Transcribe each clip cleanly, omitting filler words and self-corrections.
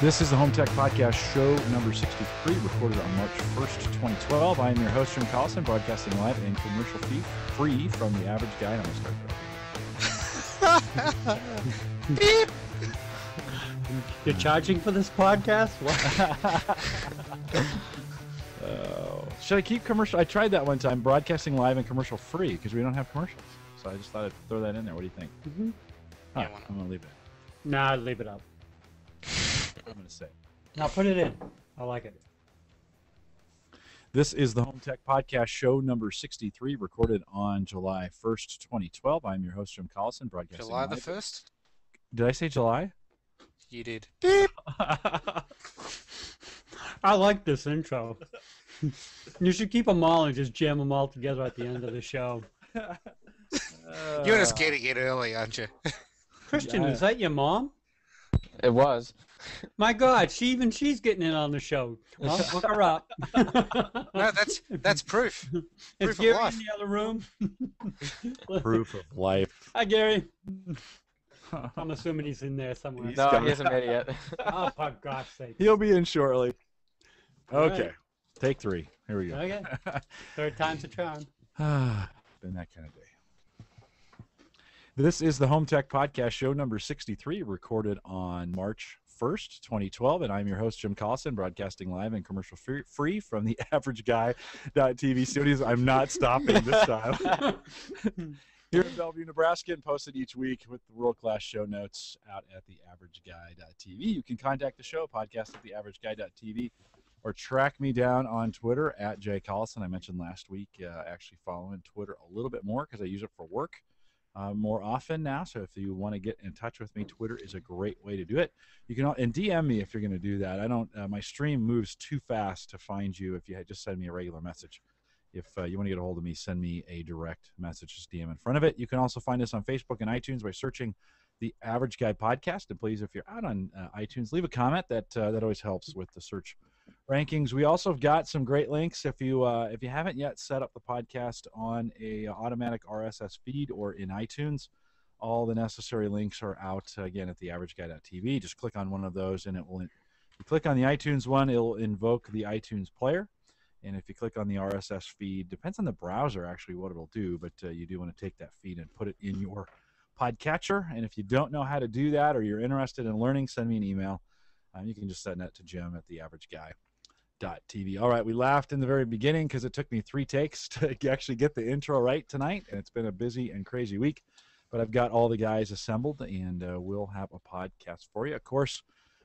This is the Home Tech Podcast, show number 63, recorded on March 1st, 2012. I am your host, Jim Collison, broadcasting live and commercial-free from the Average Guy. I'm going to start Beep! You're charging for this podcast? What? Should I keep commercial? I tried that one time, broadcasting live and commercial-free, because we don't have commercials. So I just thought I'd throw that in there. What do you think? Mm-hmm. All right, I'm going to leave it. Nah, leave it up. I'm going to say. Now put it in. I like it. This is the Home Tech Podcast, show number 63, recorded on July 1st, 2012. I'm your host, Jim Collison, broadcasting July the live. 1st? Did I say July? You did. Beep! I like this intro. You should keep them all and just jam them all together at the end of the show. You're just getting it early, aren't you? Christian, Yeah. is that your mom? It was. My God, she's getting in on the show. Well, look her up. No, that's proof. Is proof of Gary life. in the other room? Proof of life. Hi, Gary. I'm assuming he's in there somewhere. He's No, coming. he hasn't made it yet. Oh, for God's sake. He'll be in shortly. All Okay. right. Take 3. Here we go. Okay. Third time's a charm. Been that kind of day. This is the Home Tech Podcast, show number 63, recorded on March 1st, 2012. And I'm your host, Jim Collison, broadcasting live and commercial-free from the Average Guy.tv studios. I'm not stopping this time. Here in Bellevue, Nebraska, and posted each week with the world-class show notes out at the AverageGuy.tv. You can contact the show, podcast at the AverageGuy.tv, or track me down on Twitter at J Collison. I mentioned last week actually following Twitter a little bit more because I use it for work more often now. So if you want to get in touch with me, Twitter is a great way to do it. You can and DM me if you're going to do that. I don't. My stream moves too fast to find you if you just send me a regular message. If you want to get a hold of me, send me a direct message, just DM in front of it. You can also find us on Facebook and iTunes by searching the Average Guy Podcast. And please, if you're out on iTunes, leave a comment. That always helps with the search rankings. We also have got some great links. If you haven't yet set up the podcast on a automatic RSS feed or in iTunes, all the necessary links are out again at the AverageGuy.tv. Just click on one of those, and it will. If you click on the iTunes one, it'll invoke the iTunes player. And if you click on the RSS feed, depends on the browser actually what it'll do, but you do want to take that feed and put it in your podcatcher. And if you don't know how to do that or you're interested in learning, send me an email. You can just send that to Jim at the AverageGuy.tv. All right, we laughed in the very beginning because it took me 3 takes to actually get the intro right tonight, and it's been a busy and crazy week. But I've got all the guys assembled, and we'll have a podcast for you. Of course,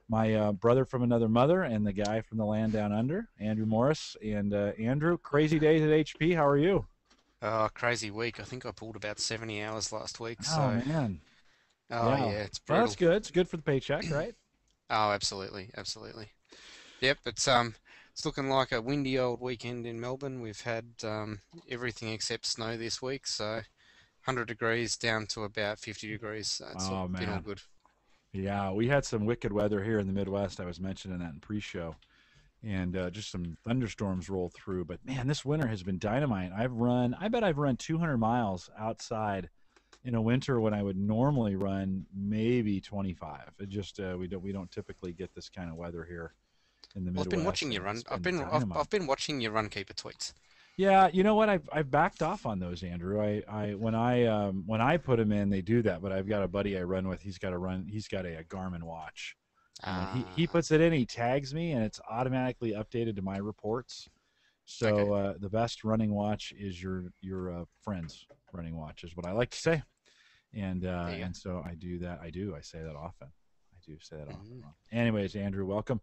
my brother from another mother and the guy from the land down under, Andrew Morris. And Andrew, crazy days at HP. How are you? Oh, crazy week. I think I pulled about 70 hours last week. So. Oh, man. Oh, yeah, it's brutal. Well, that's good. It's good for the paycheck, right? Oh, absolutely, absolutely. Yep, it's looking like a windy old weekend in Melbourne. We've had everything except snow this week, so 100 degrees down to about 50 degrees. So it's been all man. good. Yeah, we had some wicked weather here in the Midwest. I was mentioning that in pre-show. And just some thunderstorms rolled through. But, man, this winter has been dynamite. I bet I've run 200 miles outside in a winter when I would normally run maybe 25. It just we don't typically get this kind of weather here in the Midwest. I've been watching you run. I've been watching your Runkeeper tweets. Yeah, you know what? I've backed off on those, Andrew. When I put them in, they do that. But I've got a buddy I run with. He's got a Garmin watch. And when he puts it in, he tags me, and it's automatically updated to my reports. So Okay. the best running watch is your friend's running watch, is what I like to say. And so I do that. I say that often. Anyways, Andrew, welcome.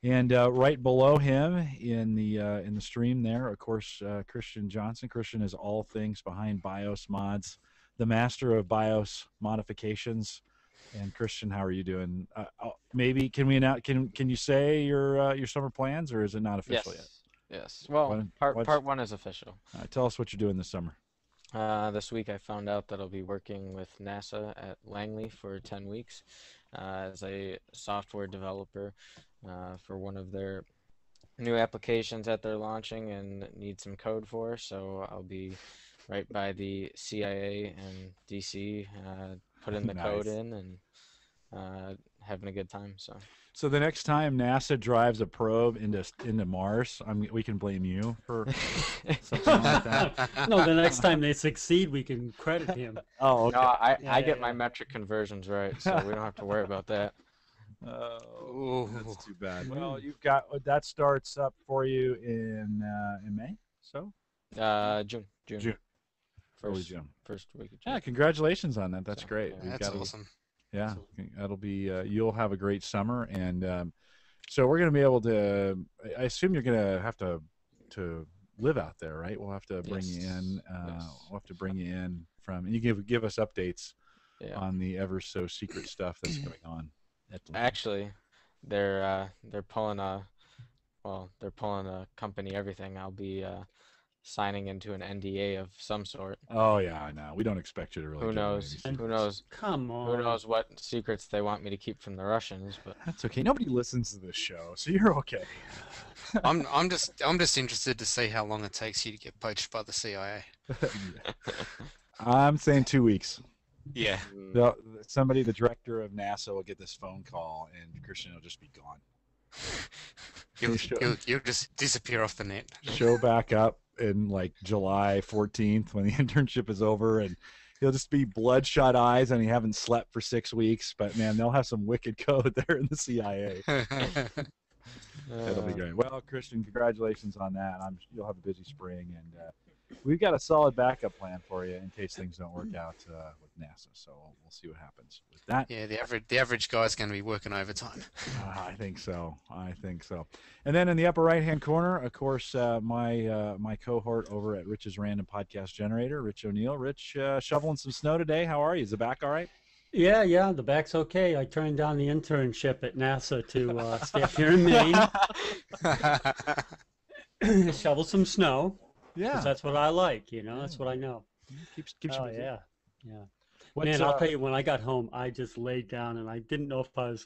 And right below him in the stream there, of course, Christian Johnson. Christian is all things behind BIOS mods, the master of BIOS modifications. And Christian, how are you doing? Maybe can you say your summer plans, or is it not official yet? Yes. Well, part 1 is official. Tell us what you're doing this summer. This week I found out that I'll be working with NASA at Langley for 10 weeks as a software developer for one of their new applications that they're launching and need some code for. So I'll be right by the CIA and DC, putting the code in and having a good time. So So the next time NASA drives a probe into Mars, we can blame you for something like that. No, the next time they succeed, we can credit him. Oh, no, okay. I Yeah, I yeah, get my yeah. metric conversions right, so we don't have to worry about that. Oh, Ooh. that's too bad. Well, you've got that starts up for you in May. So June, June, early first June. first week of Yeah, June. congratulations on that. That's So, great. yeah. We've That's got awesome. yeah, that'll be you'll have a great summer, and so we're going to be able to. I assume you're going to have to live out there, right? We'll have to bring you in. Yes. We'll have to bring you in from, and you give us updates Yeah. on the ever so secret stuff that's going on. Actually, they're pulling they're pulling a company everything. I'll be signing into an NDA of some sort. Oh yeah, I know. We don't expect you to really Who give away knows? any And- Who secrets. knows? Come Who on. knows what secrets they want me to keep from the Russians? But That's okay. Nobody listens to this show, so you're okay. I'm just interested to see how long it takes you to get poached by the CIA. I'm saying 2 weeks. Yeah. Somebody, the director of NASA, will get this phone call, and Christian will just be gone. You'll just disappear off the net. Show back up in like July 14th when the internship is over, and he'll just be bloodshot eyes, and he haven't slept for 6 weeks. But man, they'll have some wicked code there in the CIA. It'll be great. Well, Christian, congratulations on that. You'll have a busy spring, and we've got a solid backup plan for you in case things don't work out with NASA. So we'll see what happens with that. Yeah, the average guy's going to be working overtime. I think so. And then in the upper right-hand corner, of course, my cohort over at Rich's Random Podcast Generator, Rich O'Neill. Rich, shoveling some snow today. How are you? Is the back all right? Yeah, the back's okay. I turned down the internship at NASA to stay up here in Maine, shovel some snow. Yeah. 'Cause that's what I like, that's what I know. Keeps you Oh, busy. yeah. What's, Man, I'll tell you, when I got home, I just laid down and I didn't know if I was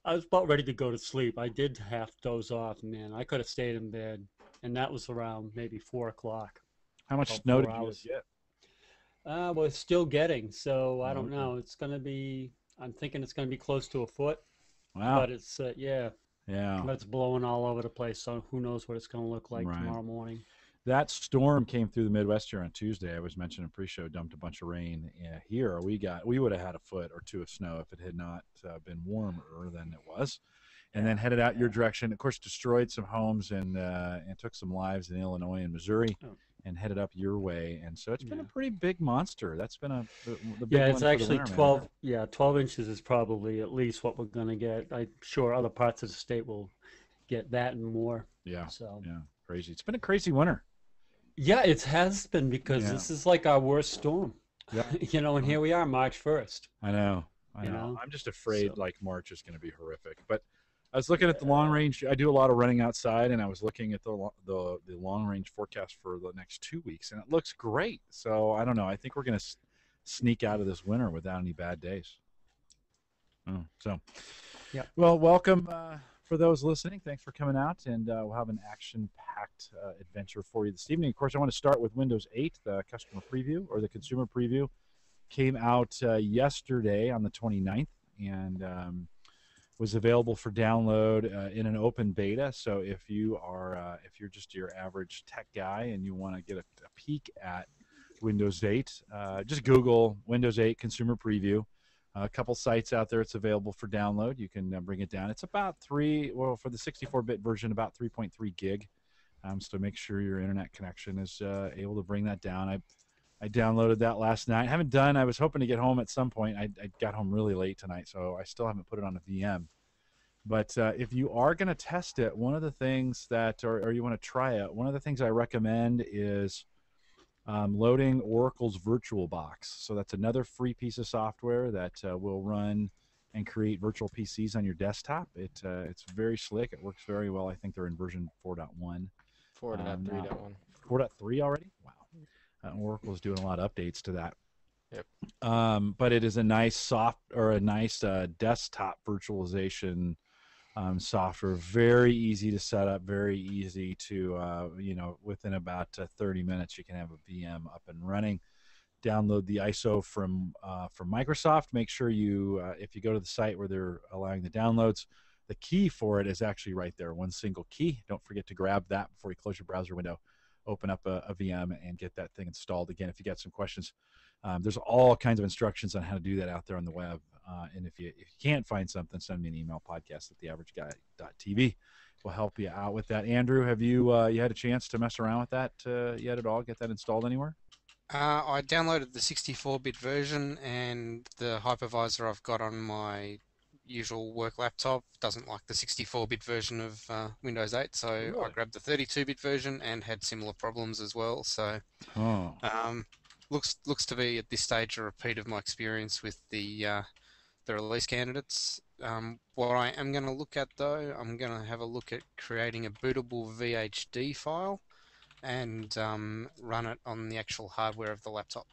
about ready to go to sleep. I did half doze off, man. I could have stayed in bed, and that was around maybe 4 o'clock. how much about snow 4 did you hours. get? Well, it's still getting, so I don't Okay. know. It's going to be, I'm thinking it's going to be close to a foot, Wow. but it's, Yeah. but it's blowing all over the place, so who knows what it's going to look like Right. tomorrow morning. That storm came through the Midwest here on Tuesday. I was mentioning pre-show, dumped a bunch of rain here. We would have had a foot or two of snow if it had not been warmer than it was, and then headed out your direction. Of course, destroyed some homes and took some lives in Illinois and Missouri, and headed up your way. And so it's been a pretty big monster. That's been the big one It's for the actually winter, man. 12. Yeah, 12 inches is probably at least what we're going to get. I'm sure other parts of the state will get that and more. Yeah, So yeah, crazy. It's been a crazy winter. yeah, it has been because Yeah. this is like our worst storm. Yeah. And here we are, March 1st. I know. You know? I'm just afraid So- like March is going to be horrific. But I was looking at the long range. I do a lot of running outside, and I was looking at the long range forecast for the next 2 weeks, and it looks great. So I don't know. I think we're going to sneak out of this winter without any bad days. So, Yeah. Well, welcome for those listening. Thanks for coming out, and we'll have an action-packed adventure for you this evening. Of course, I want to start with Windows 8, the customer preview or the consumer preview. Came out yesterday on the 29th, and was available for download in an open beta. So if you're just your average tech guy and you want to get a peek at Windows 8, just Google Windows 8 consumer preview. A couple sites out there it's available for download. You can bring it down. It's about for the 64-bit version, about 3.3 gig. So make sure your internet connection is able to bring that down. I downloaded that last night. I was hoping to get home at some point. I got home really late tonight, so I still haven't put it on a VM. But if you are going to test it, one of the things or you want to try it, one of the things I recommend is loading Oracle's VirtualBox. So that's another free piece of software that will run and create virtual PCs on your desktop. It's very slick. It works very well. I think they're in version 4.1. 4.3.1. 4.3 already? Wow. Oracle's doing a lot of updates to that. Yep. But it is a nice desktop virtualization software. Very easy to set up. Very easy to within about 30 minutes you can have a VM up and running. download the ISO from Microsoft. Make sure you, if you go to the site where they're allowing the downloads, the key for it is actually right there, one single key. Don't forget to grab that before you close your browser window. Open up a VM and get that thing installed. Again, if you got some questions, there's all kinds of instructions on how to do that out there on the web. And if you can't find something, send me an email, podcast@theaverageguy.tv. We'll help you out with that. Andrew, have you had a chance to mess around with that yet at all? Get that installed anywhere? I downloaded the 64-bit version, and the hypervisor I've got on my usual work laptop doesn't like the 64-bit version of Windows 8, so Really? I grabbed the 32-bit version and had similar problems as well. So looks to be at this stage a repeat of my experience with the release candidates. What I am going to look at though, I'm going to have a look at creating a bootable VHD file and run it on the actual hardware of the laptop.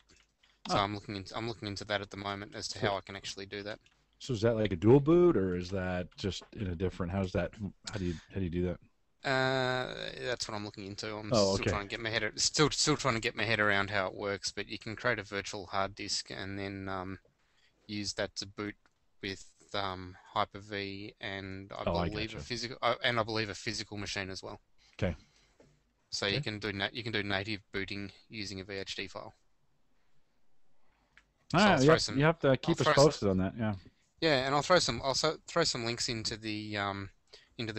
So I'm looking into that at the moment as to how I can actually do that. So is that like a dual boot, or is that just in a different? How do you do that? That's what I'm looking into. I'm Oh, still okay. trying to get my head still trying to get my head around how it works. But you can create a virtual hard disk and then use that to boot with Hyper-V and I Oh, I believe gotcha. I believe a physical machine as well. Okay. So Okay. you can do native booting using a VHD file. All So right, I'll throw some. you have to keep us throw some- posted on that. Yeah. Yeah, and I'll throw some links into the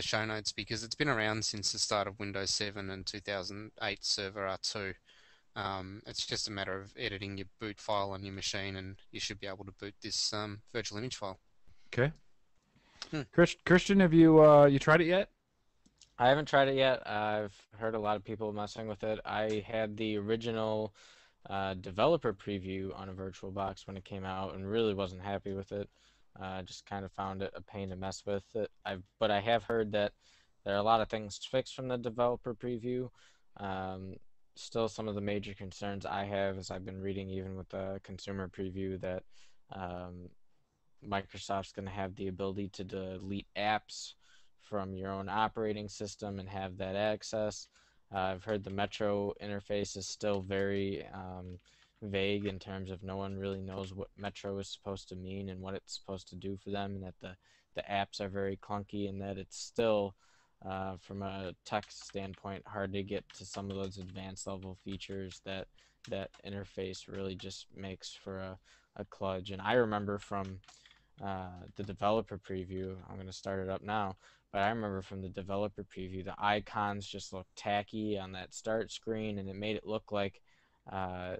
show notes because it's been around since the start of Windows 7 and 2008 Server R2. It's just a matter of editing your boot file on your machine, and you should be able to boot this virtual image file. Okay. Hmm. Christian, have you tried it yet? I haven't tried it yet. I've heard a lot of people messing with it. I had the original developer preview on a VirtualBox when it came out and really wasn't happy with it. Just kind of found it a pain to mess with it. But I have heard that there are a lot of things fixed from the developer preview. Still, some of the major concerns I have is I've been reading even with the consumer preview that Microsoft's going to have the ability to delete apps from your own operating system and have that access. I've heard the Metro interface is still very vague in terms of no one really knows what Metro is supposed to mean and what it's supposed to do for them, and that the apps are very clunky, and that it's still, from a tech standpoint, hard to get to some of those advanced level features that interface really just makes for a kludge. And I remember from the developer preview, I'm going to start it up now, but I remember from the developer preview, the icons just looked tacky on that start screen, and it made it look like I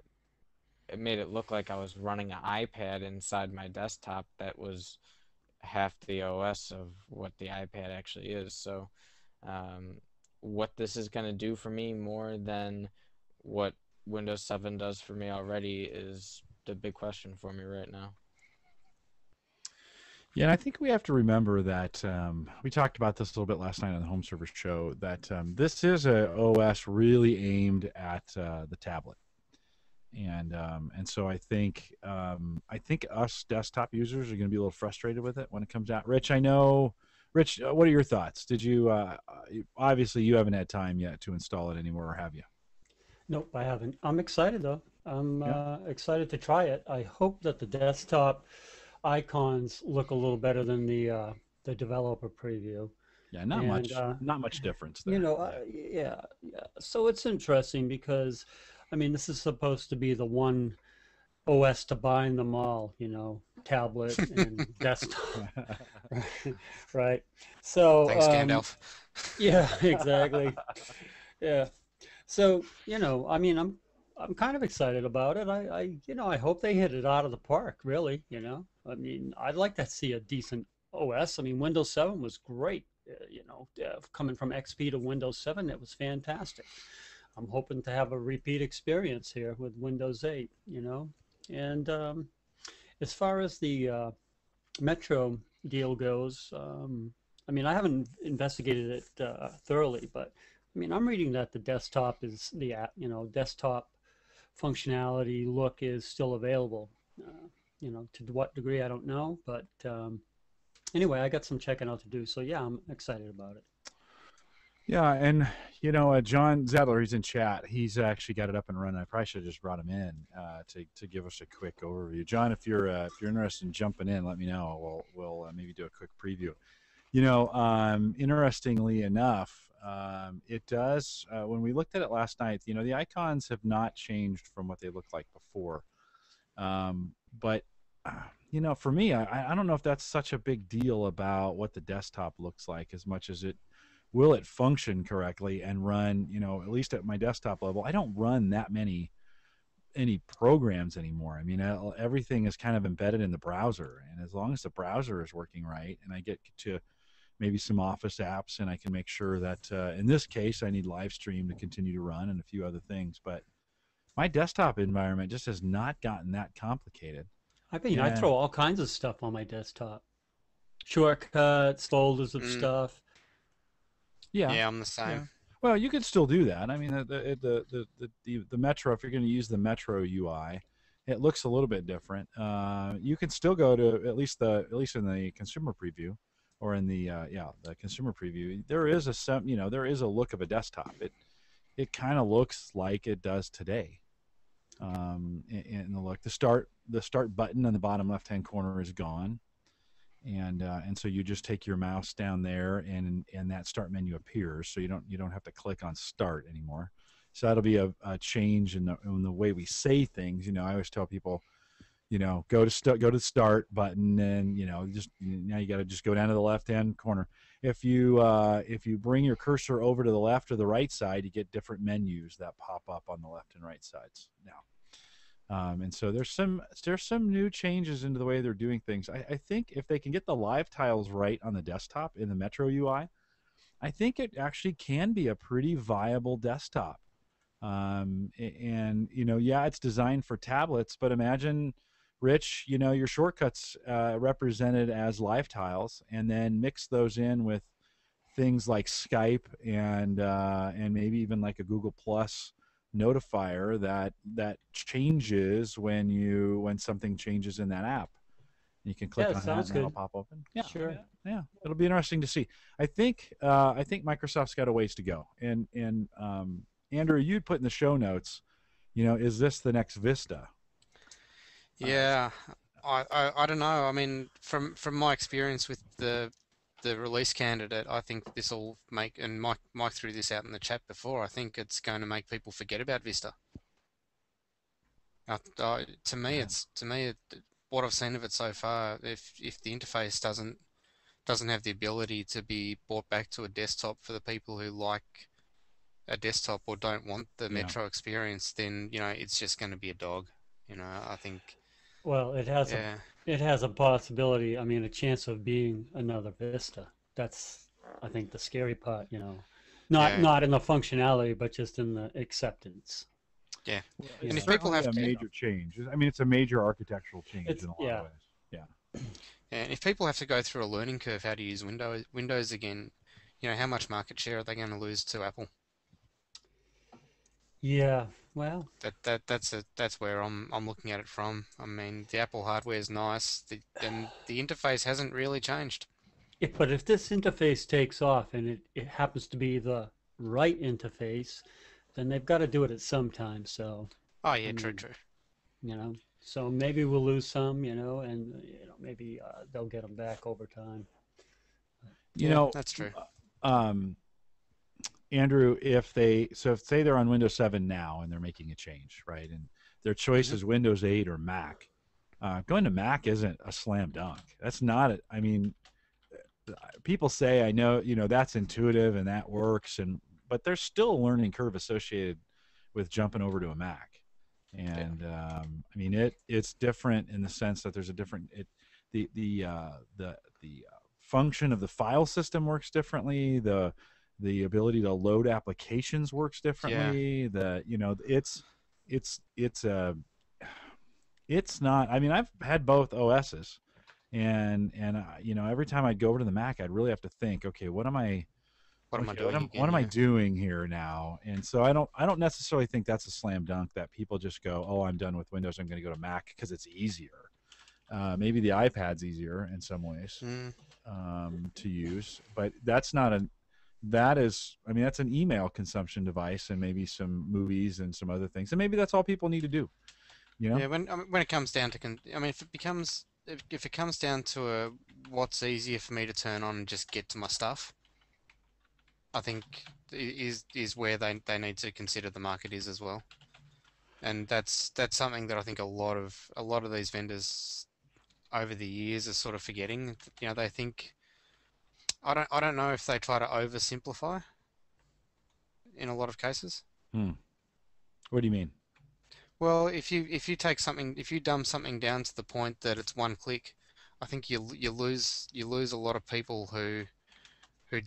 was running an iPad inside my desktop that was half the OS of what the iPad actually is. So what this is going to do for me more than what Windows 7 does for me already is the big question for me right now. Yeah, and I think we have to remember that we talked about this a little bit last night on the Home Server Show, that this is a OS really aimed at the tablet, and so I think us desktop users are going to be a little frustrated with it when it comes out. Rich, what are your thoughts? Did you obviously you haven't had time yet to install it anywhere, or have you? Nope, I haven't. I'm excited though. I'm Yeah. excited to try it. I hope that the desktop icons look a little better than the developer preview. Yeah, not And much difference there. yeah. So it's interesting because, I mean, this is supposed to be the one OS to bind them all, tablet and desktop, right? So Thanks, Gandalf. yeah, exactly. Yeah. So, I mean, I'm kind of excited about it. I hope they hit it out of the park, really, I mean, I'd like to see a decent OS. I mean, Windows 7 was great, coming from XP to Windows 7, it was fantastic. I'm hoping to have a repeat experience here with Windows 8, And as far as the Metro deal goes, I mean, I haven't investigated it thoroughly, but I mean, I'm reading that the desktop is the app, desktop functionality look is still available. To what degree, I don't know, but anyway, I got some checking out to do. So yeah, I'm excited about it. Yeah, and John Zadler, he's in chat. He's actually got it up and running. I probably should have just brought him in to give us a quick overview. John, if you're interested in jumping in, let me know. We'll maybe do a quick preview. Interestingly enough, it does. When we looked at it last night, the icons have not changed from what they looked like before. But for me, I don't know if that's such a big deal about what the desktop looks like as much as will it function correctly and run, at least at my desktop level. I don't run that any programs anymore. I mean, everything is kind of embedded in the browser, and as long as the browser is working right and I get to maybe some Office apps, and I can make sure that in this case I need live stream to continue to run and a few other things, but my desktop environment just has not gotten that complicated. I mean, I Yeah. throw all kinds of stuff on my desktop. Shortcuts, folders of stuff. Yeah, I'm the same. Yeah. Well, you could still do that. I mean, the Metro, if you're going to use the Metro UI, it looks a little bit different. You can still go to at least in the consumer preview, or in the the consumer preview. There is a look of a desktop. It kind of looks like it does today. In the look, the start button in the bottom left hand corner is gone. And so you just take your mouse down there, and that start menu appears. So you don't have to click on start anymore. So that'll be a change in the way we say things. I always tell people, go to the start button, and just now you got to just go down to the left hand corner. If you bring your cursor over to the left or the right side, you get different menus that pop up on the left and right sides now. And so there's some new changes into the way they're doing things. I think if they can get the live tiles right on the desktop in the Metro UI, I think it actually can be a pretty viable desktop. And it's designed for tablets, but imagine, Rich, your shortcuts represented as live tiles, and then mix those in with things like Skype and maybe even like a Google Plus notifier that changes when something changes in that app. You can click on that and it'll pop open. Yeah, sure. Yeah, it'll be interesting to see. I think Microsoft's got a ways to go. And Andrew, you'd put in the show notes, is this the next Vista? Yeah, I don't know. I mean, from my experience with the release candidate, I think this will make, and Mike threw this out in the chat before, I think it's going to make people forget about Vista. To me, what I've seen of it so far, if the interface doesn't have the ability to be brought back to a desktop for the people who like a desktop or don't want the Metro experience, then it's just going to be a dog. I think. Well, it has a possibility. I mean, a chance of being another Vista. That's, I think, the scary part. Not in the functionality, but just in the acceptance. Yeah, and if people have a major change, I mean, it's a major architectural change in a lot of ways. Yeah. And if people have to go through a learning curve how to use Windows again, how much market share are they going to lose to Apple? Yeah, well, that's where I'm looking at it from. I mean, the Apple hardware is nice, and the interface hasn't really changed. Yeah, but if this interface takes off and it happens to be the right interface, then they've got to do it at some time. So. Oh yeah, true. So maybe we'll lose some, and maybe they'll get them back over time. That's true. Andrew, say they're on Windows 7 now and they're making a change, right? And their choice is Windows 8 or Mac. Going to Mac isn't a slam dunk. That's not it. I mean, people say, I know, that's intuitive and that works, but there's still a learning curve associated with jumping over to a Mac. And I mean, it's different in the sense that there's a different the function of the file system works differently. The ability to load applications works differently. It's not. I mean, I've had both OSs, and every time I go over to the Mac, I'd really have to think, okay, what am I doing here now? And so I don't necessarily think that's a slam dunk that people just go, oh, I'm done with Windows, I'm going to go to Mac because it's easier. Maybe the iPad's easier in some ways to use, but that's not that is, I mean, that's an email consumption device, and maybe some movies and some other things, and maybe that's all people need to do. You know? Yeah, when it comes down to, I mean, if it comes down to what's easier for me to turn on and just get to my stuff, I think is where they need to consider the market is as well. And that's something that I think a lot of these vendors over the years are sort of forgetting. You know, they think, I don't know if they try to oversimplify in a lot of cases. What do you mean? Well, if you take something, if you dumb something down to the point that it's one click, I think you lose a lot of people who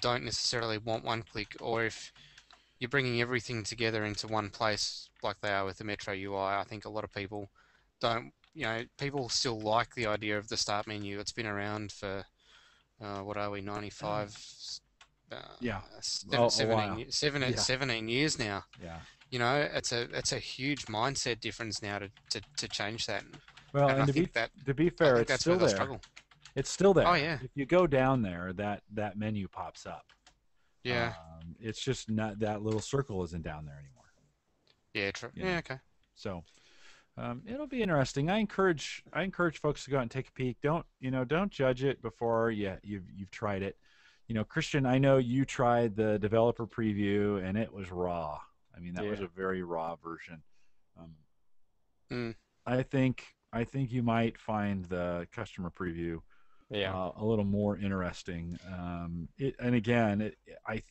don't necessarily want one click, or if you're bringing everything together into one place like they are with the Metro UI, I think a lot of people don't, you know, people still like the idea of the start menu. It's been around for, what are we, 95, Yeah. 17 years now. Yeah. You know, it's a huge mindset difference now to change that. Well, And and I to think be fair, think it's that's still where they'll there. struggle. It's still there. Oh, yeah. If you go down there, that menu pops up. Yeah. It's just not, that little circle isn't down there anymore. Yeah, true. You know? Yeah, okay. So it'll be interesting. I encourage folks to go out and take a peek. Don't judge it before you've tried it. You know, Christian, I know you tried the developer preview and it was raw. I mean, that was a very raw version. I think you might find the customer preview a little more interesting. I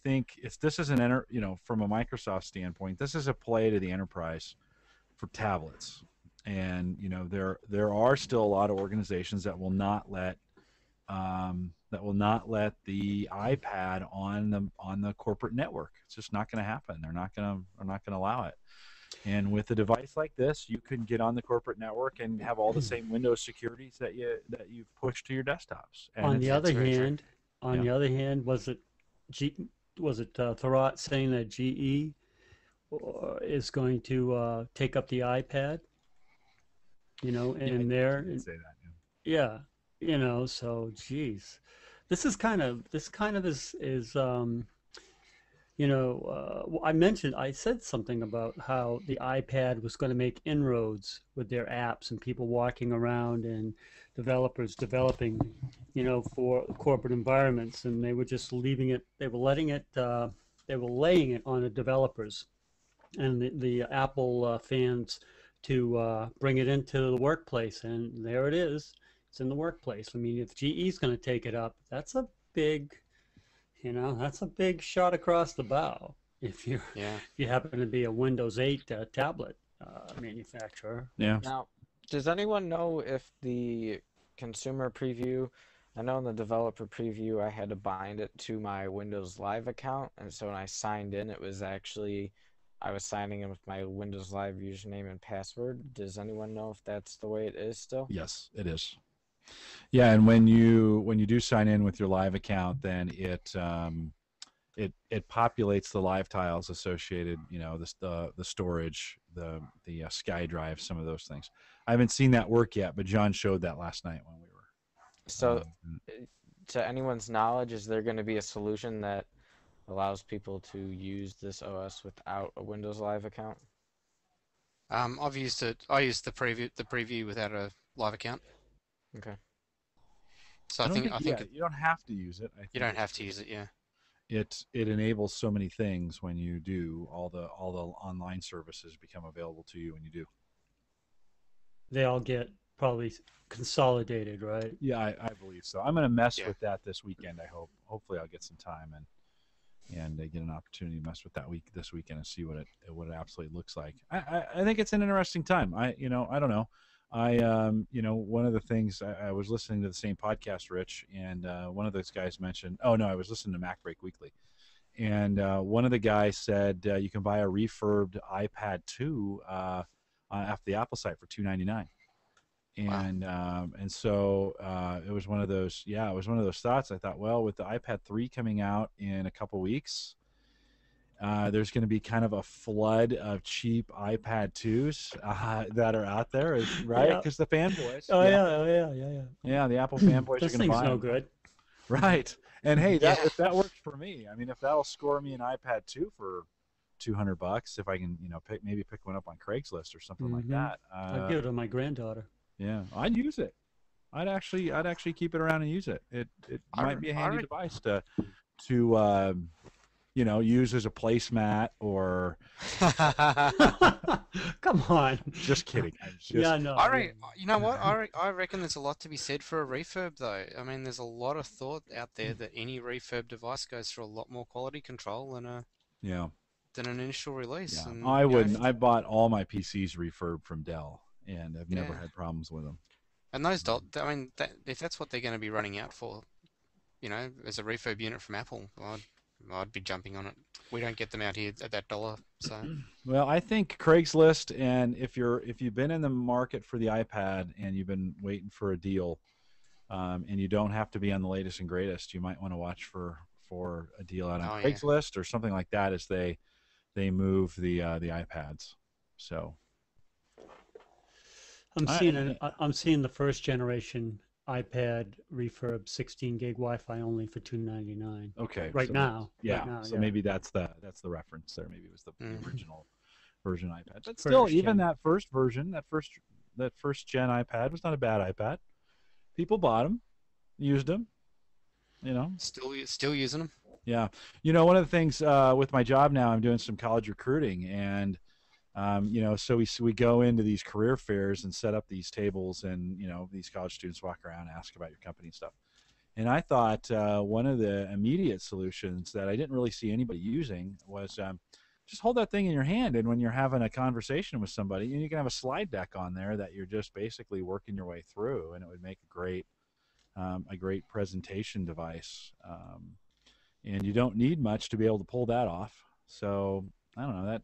think this is from a Microsoft standpoint, this is a play to the enterprise for tablets, and you know there are still a lot of organizations that will not let the iPad on the corporate network. It's just not going to happen. They're not going to allow it. And with a device like this, you can get on the corporate network and have all the same Windows securities that you push to your desktops. And On the other hand, was it Thurrott saying that GE is going to take up the iPad? You know, and I did say that. Yeah, you know, so geez, this kind of is I said something about how the iPad was going to make inroads with their apps and people walking around and developers developing, you know, for corporate environments, and they were just leaving it. They were laying it on the developers and the Apple fans to bring it into the workplace, and there it is. It's in the workplace. I mean, if GE's going to take it up, that's a big shot across the bow. If you happen to be a Windows 8 tablet manufacturer. Yeah. Now, does anyone know if the consumer preview, I know in the developer preview I had to bind it to my Windows Live account, and so when I signed in, it was actually, I was signing in with my Windows Live username and password. Does anyone know if that's the way it is still? Yes, it is. Yeah, and when you do sign in with your Live account, then it populates the Live tiles associated, you know, the storage, the SkyDrive, some of those things. I haven't seen that work yet, but John showed that last night when we were. So, to anyone's knowledge, is there going to be a solution that allows people to use this OS without a Windows Live account? I've used it. I used the preview without a Live account. Okay. So I think you don't have to use it. You don't have to use it. Yeah. It enables so many things when you do. All the online services become available to you when you do. They all get probably consolidated, right? Yeah, I believe so. I'm going to mess with that this weekend. I hope. Hopefully, I'll get some time and get an opportunity to mess with that this weekend and see what it absolutely looks like. I think it's an interesting time. I don't know. One of the things I was listening to the same podcast, Rich, and one of those guys mentioned. Oh no, I was listening to Mac Break Weekly, and one of the guys said you can buy a refurbed iPad 2 off the Apple site for $299. And and so it was one of those. Yeah, it was one of those thoughts. I thought, well, with the iPad 3 coming out in a couple weeks, there's going to be kind of a flood of cheap iPad 2s that are out there, right? Because the fanboys. Yeah, the Apple fanboys are going to buy them. no good. Right. And hey, Yeah. if that works for me, I mean, if that'll score me an iPad 2 for $200, if I can, pick one up on Craigslist or something like Mm-hmm. that. I'd give it to my granddaughter. Yeah, I'd use it. I'd actually keep it around and use it. It I, might be a I, handy re- device to use as a placemat or Come on. just kidding. I'm just Yeah, no. You know what? I reckon there's a lot to be said for a refurb, though. I mean, there's a lot of thought out there that any refurb device goes through a lot more quality control yeah. than an initial release. Yeah. And I wouldn't. I bought all my PCs refurb from Dell and I've never yeah, had problems with them. and I mean, if that's what they're going to be running out for, as a refurb unit from Apple, I'd be jumping on it. We don't get them out here at that dollar, so. Well, I think Craigslist, and if you've been in the market for the iPad and you've been waiting for a deal, and you don't have to be on the latest and greatest, you might want to watch for a deal out on Oh, yeah. Craigslist or something like that as they move the iPads. So I'm seeing the first generation iPad refurb 16 gig Wi-Fi only for $299 okay, right so now. yeah, Right now, so yeah. maybe that's the reference there. Maybe it was the Mm. original version iPad, but still, First even gen. that first version, that first gen iPad was not a bad iPad. People bought them, used them, you know. Still using them. Yeah, one of the things with my job now, I'm doing some college recruiting, and so we go into these career fairs and set up these tables, and these college students walk around and ask about your company and stuff. And I thought one of the immediate solutions that I didn't really see anybody using was just hold that thing in your hand, and when you're having a conversation with somebody, you can have a slide deck on there that you're just basically working your way through, and it would make a great presentation device. And you don't need much to be able to pull that off. So I don't know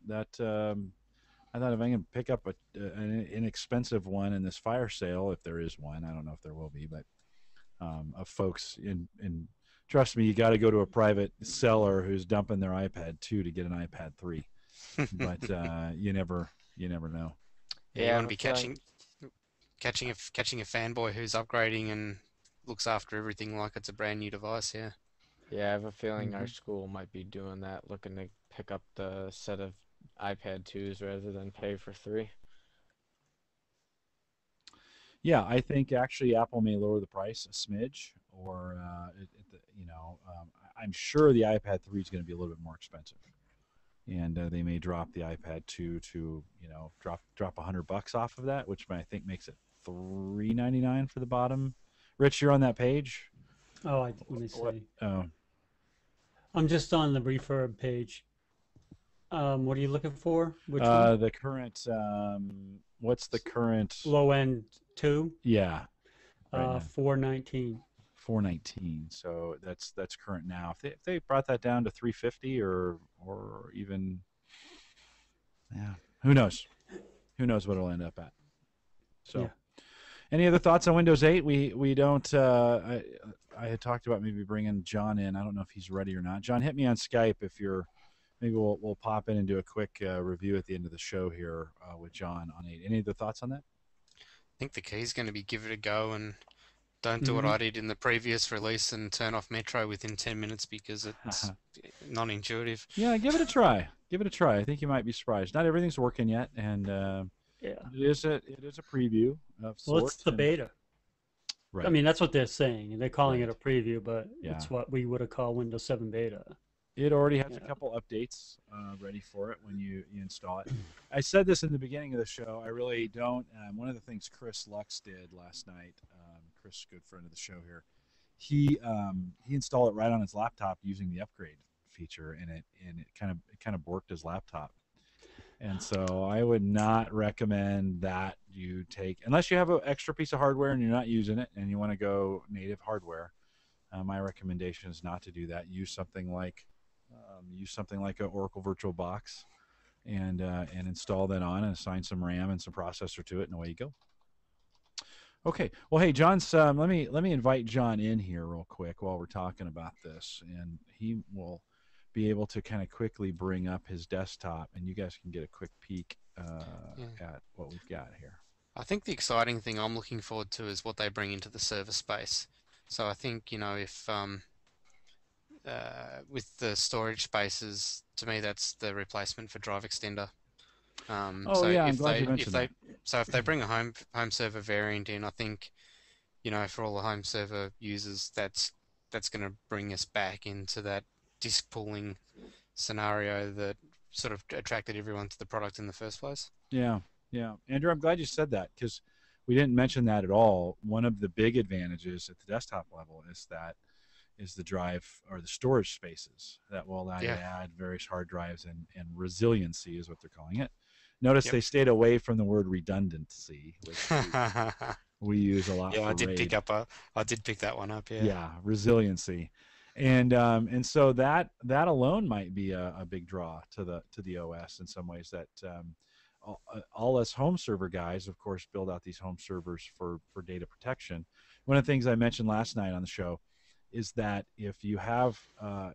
I thought if I can pick up an inexpensive one in this fire sale, if there is one, I don't know if there will be, but of folks in trust me, you got to go to a private seller who's dumping their iPad 2 to get an iPad 3. But you never know. Yeah, you Yeah, I want have to a be feeling. catching a fanboy who's upgrading and looks after everything like it's a brand new device. Yeah. Yeah, I have a feeling our Mhm. school might be doing that, looking to pick up the set of iPad 2s rather than pay for 3. Yeah, I think actually Apple may lower the price a smidge, or I'm sure the iPad 3 is going to be a little bit more expensive, and they may drop the iPad 2 to drop $100 off of that, which I think makes it $399 for the bottom. Rich, you're on that page. Oh, let me What? see. Oh, I'm just on the refurb page. What are you looking for? Which one? the current. What's the current? Low end 2, Yeah, right now. 419. 419. So that's current now. If they brought that down to 350 or even, yeah, who knows? Who knows what it'll end up at? So, Yeah. any other thoughts on Windows 8? We don't. I had talked about maybe bringing John in. I don't know if he's ready or not. John, hit me on Skype if you're. Maybe we'll pop in and do a quick review at the end of the show here with John on 8. Any other thoughts on that? I think the key's going to be give it a go and don't do what Mhm. I did in the previous release and turn off Metro within 10 minutes because it's non-intuitive. Yeah, give it a try. Give it a try. I think you might be surprised. Not everything's working yet, and Yeah. it is a preview of Well, sorts. it's the and- beta. right. I mean, that's what they're saying, and they're calling it Right. a preview, but Yeah. it's what we would have called Windows 7 beta. It already has a Yeah. couple updates ready for it when you install it. I said this in the beginning of the show. I really don't. One of the things Chris Lux did last night, Chris, good friend of the show here, he installed it right on his laptop using the upgrade feature, and it kind of borked his laptop. And so I would not recommend that you take, unless you have an extra piece of hardware and you're not using it and you want to go native hardware. My recommendation is not to do that. Use something like an Oracle VirtualBox and install that on and assign some RAM and some processor to it, and away you go. Okay. Well, hey, John's. Let me invite John in here real quick while we're talking about this, and he will be able to kind of quickly bring up his desktop, and you guys can get a quick peek at what we've got here. I think the exciting thing I'm looking forward to is what they bring into the server space. So I think, if with the storage spaces, to me that's the replacement for Drive Extender. Oh So yeah, I'm if glad you they if mentioned they that. so if they bring a home server variant in, I think, for all the home server users, that's going to bring us back into that disk pooling scenario that sort of attracted everyone to the product in the first place. Yeah, yeah. Andrew, I'm glad you said that because we didn't mention that at all. One of the big advantages at the desktop level is the drive or the storage spaces that will allow you to Yeah. add various hard drives, and resiliency is what they're calling it. Notice Yep. they stayed away from the word redundancy, which we use a lot Yeah, for RAID. I did pick that one up. Yeah. Yeah, resiliency, and so that alone might be a big draw to the OS in some ways. That all us home server guys, of course, build out these home servers for data protection. One of the things I mentioned last night on the show is that if you have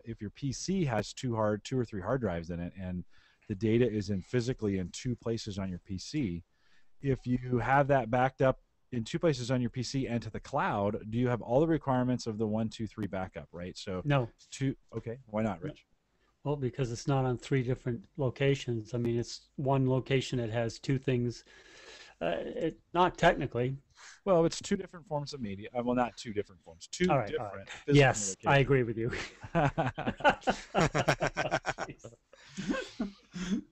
if your PC has two or three hard drives in it, and the data is in physically in two places on your PC, if you have that backed up in two places on your PC and to the cloud, do you have all the requirements of the 1, 2, 3 backup, right? So No. two, okay, why not, No. Rich? Well, because it's not on three different locations. I mean, it's one location that has two things. Not technically. Well, it's two different forms of media. Well, not two different forms, two All right, all right. different physical Yes, I locations. agree with you.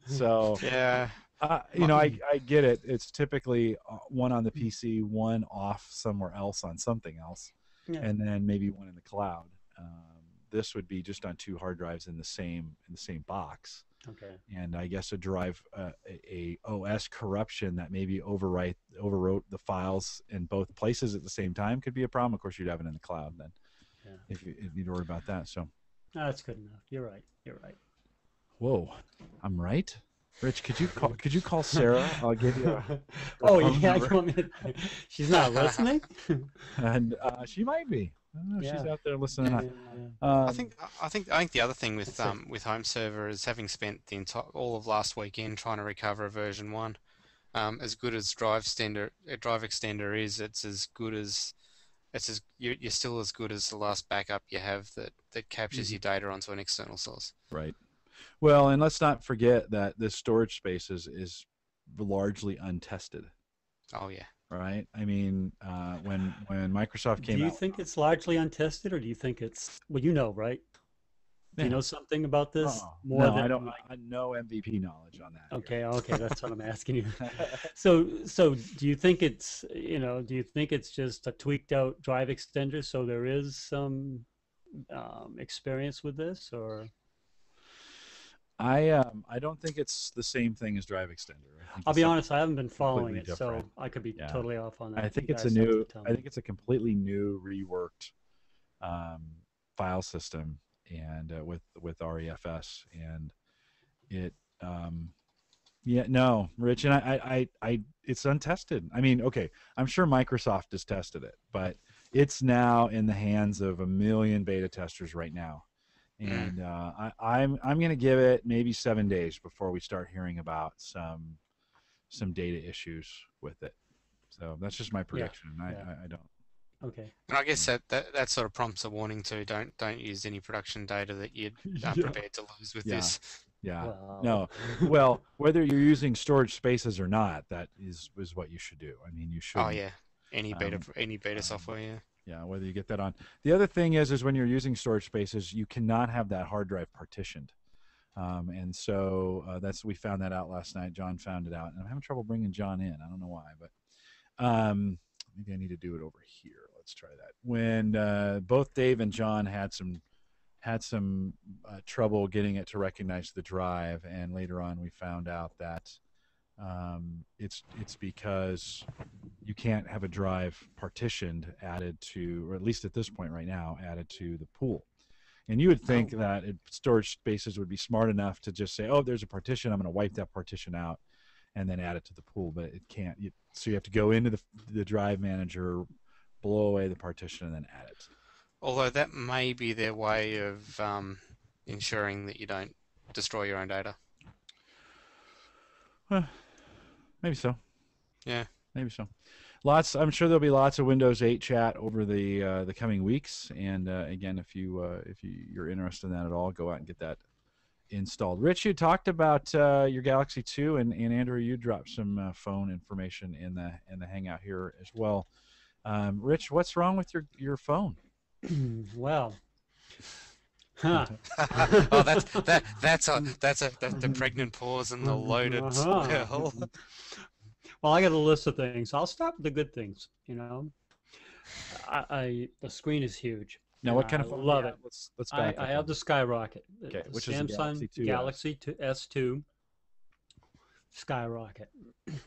So, Yeah. I get it. It's typically one on the PC, one off somewhere else on something else, Yeah. and then maybe one in the cloud. This would be just on two hard drives in the same box. Okay. And I guess a OS corruption that maybe overwrote the files in both places at the same time could be a problem. Of course, you'd have it in the cloud then, Yeah. if you'd worry about that. So, That's good enough. You're right. You're right. whoa, I'm right. Rich, could you call Sarah? I'll give you her Oh phone yeah, number. she's not listening. And she might be. I don't know if she's Yeah. out there listening. Yeah. I Um, think the other thing with That's it. with home server is having spent all of last weekend trying to recover version 1. As good as Drive Extender is, you're still as good as the last backup you have that captures your data onto an external source. right. Well, and let's not forget that this storage space is largely untested, Oh yeah. right? I mean, when Microsoft Do came you out, think it's largely untested, or do you think it's well? You know, right? Do you yeah. know something about this more No, than I don't. like? No MVP knowledge on that. Okay, okay, that's what I'm asking you. So do you think it's do you think it's just a tweaked out drive extender? So there is some experience with this, or I don't think it's the same thing as Drive Extender. I think I'll it's be something honest, I haven't been following completely it, so different. I could be Yeah. totally off on that. I think You it's guys have to tell I me. think it's a completely new, reworked um, file system, and with REFS, and it yeah, no, Rich, and it's untested. I mean, okay, I'm sure Microsoft has tested it, but it's now in the hands of a million beta testers right now, Mm. and I'm going to give it maybe 7 days before we start hearing about some data issues with it. So that's just my Yeah, prediction. yeah. I don't. Okay. And I guess that sort of prompts a warning too. Don't use any production data that you're Yeah. prepared to lose with Yeah. this. Yeah. Well, No. Well, whether you're using storage spaces or not, that is what you should do. I mean, you Oh shouldn't. yeah. Any Um, beta um, software, yeah. yeah, whether you get that on. The other thing is when you're using storage spaces, you cannot have that hard drive partitioned. And so we found that out last night. John found it out, and I'm having trouble bringing John in. I don't know why, but maybe I need to do it over here. Let's try that. When both Dave and John had some trouble getting it to recognize the drive, and later on we found out that it's because you can't have a drive partitioned added to, or at least at this point right now, added to the pool. And you would think that storage spaces would be smart enough to just say, oh, there's a partition, I'm going to wipe that partition out and then add it to the pool, but it can't. So you have to go into the drive manager, blow away the partition, and then add it. Although that may be their way of ensuring that you don't destroy your own data. Maybe so. Yeah. Maybe so. lots. I'm sure there'll be lots of Windows 8 chat over the coming weeks. And again, if you're interested in that at all, go out and get that installed. Rich, you talked about your Galaxy 2, and Andrew, you dropped some phone information in the Hangout here as well. Rich, what's wrong with your phone? Well, huh. Oh, that's the pregnant pause and the loaded well. Well, I got a list of things. I'll start with the good things. You know, the screen is huge. Now, what kind of phone? Love it. Let's back up. I have the Skyrocket. Okay, The which is the Samsung Galaxy 2, S2 Skyrocket,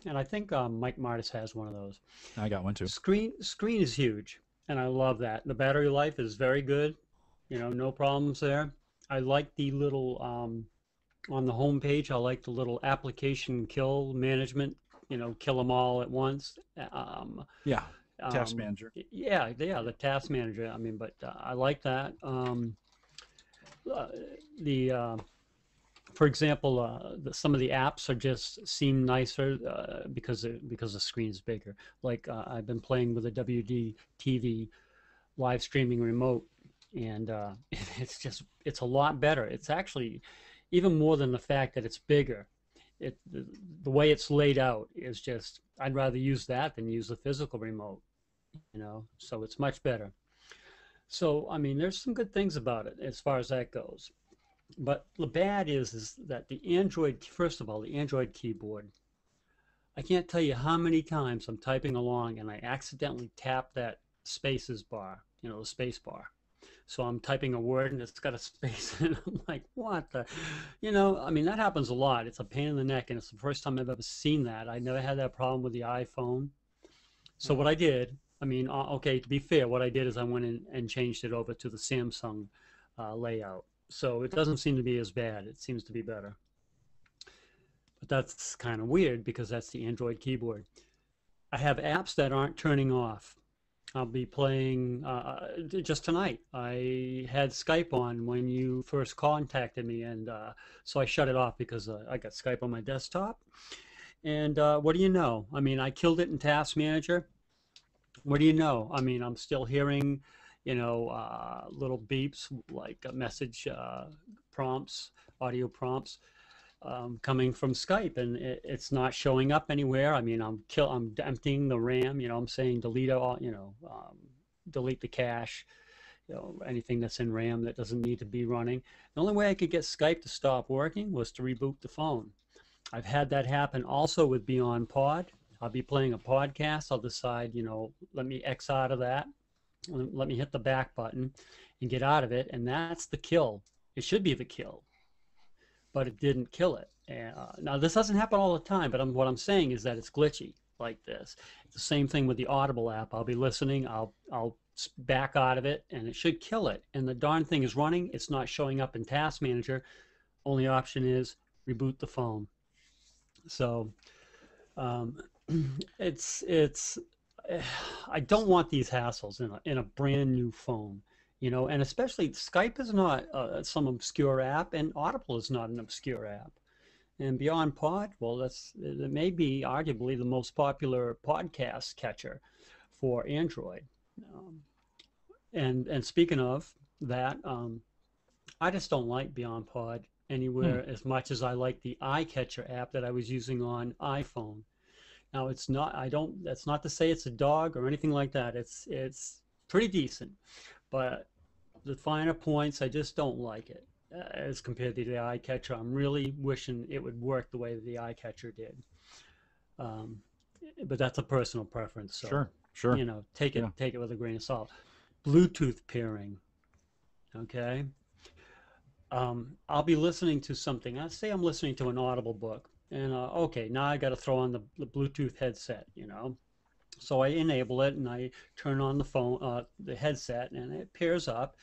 and I think Mike Martis has one of those. I got one too. Screen is huge, and I love that. The battery life is very good. You know, no problems there. I like the little on the home page. I like the little application kill management. You know, kill them all at once. Yeah, task manager. Yeah, the task manager. I mean, but I like that. For example, some of the apps seem nicer because the screen is bigger. Like I've been playing with a WD TV live streaming remote, and it's a lot better. It's actually even more than the fact that it's bigger. The way it's laid out is just, I'd rather use that than use the physical remote, you know, so it's much better. So, I mean, there's some good things about it as far as that goes. But the bad is that the Android, first of all, the Android keyboard, I can't tell you how many times I'm typing along and I accidentally tap that spaces bar, you know, the space bar. So I'm typing a word and it's got a space and I'm like, what the, you know, I mean, that happens a lot. It's a pain in the neck, and it's the first time I've ever seen that. I never had that problem with the iPhone. So what I did, I mean, okay, to be fair, what I did is I went in and changed it over to the Samsung layout. So it doesn't seem to be as bad. It seems to be better. But that's kind of weird because that's the Android keyboard. I have apps that aren't turning off. I'll be playing just tonight. I had Skype on when you first contacted me, and so I shut it off because I got Skype on my desktop. And what do you know? I mean, I killed it in Task Manager. What do you know? I mean, I'm still hearing, you know, little beeps like message prompts, audio prompts. Coming from Skype, and it's not showing up anywhere. I mean, I'm emptying the RAM. You know, I'm saying delete all. You know, delete the cache. You know, anything that's in RAM that doesn't need to be running. The only way I could get Skype to stop working was to reboot the phone. I've had that happen also with Beyond Pod. I'll be playing a podcast. I'll decide, you know, let me X out of that. Let me hit the back button and get out of it, and that's the kill. It should be the kill. But it didn't kill it. Now, this doesn't happen all the time, but what I'm saying is that it's glitchy like this. It's the same thing with the Audible app. I'll be listening, I'll back out of it, and it should kill it. And the darn thing is running. It's not showing up in Task Manager. Only option is reboot the phone. So I don't want these hassles in a brand new phone. You know, and especially Skype is not some obscure app, and Audible is not an obscure app. And Beyond Pod, well, it may be arguably the most popular podcast catcher for Android. And speaking of that, I just don't like Beyond Pod anywhere as much as I like the iCatcher app that I was using on iPhone. Now, it's not. That's not to say it's a dog or anything like that. It's pretty decent, but the finer points, I just don't like it as compared to the iCatcher. I'm really wishing it would work the way the iCatcher did. But that's a personal preference. So, sure. You know, take it with a grain of salt. Bluetooth pairing. Okay. I'll be listening to something. I say I'm listening to an Audible book, and okay, now I got to throw on the Bluetooth headset. You know. So I enable it and I turn on the phone, the headset, and it pairs up,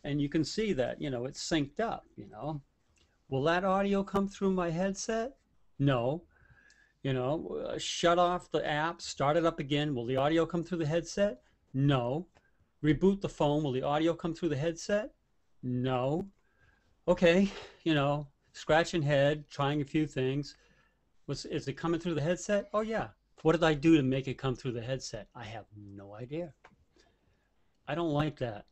and you can see that, you know, it's synced up, you know. Will that audio come through my headset? No. You know, shut off the app, start it up again. Will the audio come through the headset? No. Reboot the phone. Will the audio come through the headset? No. Okay, you know, scratching head, trying a few things. Is it coming through the headset? Oh, yeah. What did I do to make it come through the headset? I have no idea. I don't like that.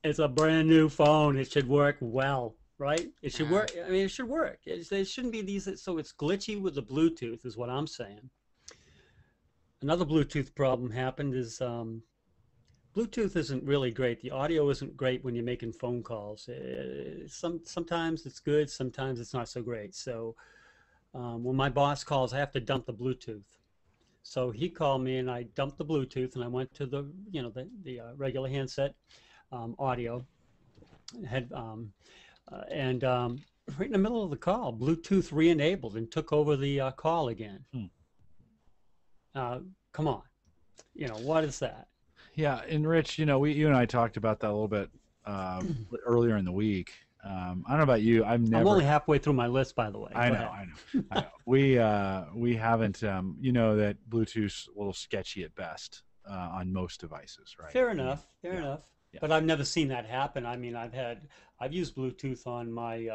It's a brand new phone. It should work well, right? It should work. I mean, it should work. It shouldn't be these. So it's glitchy with the Bluetooth, is what I'm saying. Another Bluetooth problem happened is Bluetooth isn't really great. The audio isn't great when you're making phone calls. Sometimes it's good, sometimes it's not so great. So when my boss calls, I have to dump the Bluetooth. So he called me and I dumped the Bluetooth and I went to the regular handset audio had and right in the middle of the call, Bluetooth re-enabled and took over the call again. Come on, what is that? Yeah, and Rich, you and I talked about that a little bit earlier in the week. I don't know about you. I'm only halfway through my list, by the way. I know. We haven't. That Bluetooth's a little sketchy at best on most devices, right? Fair enough. Yeah. But I've never seen that happen. I mean, I've used Bluetooth on my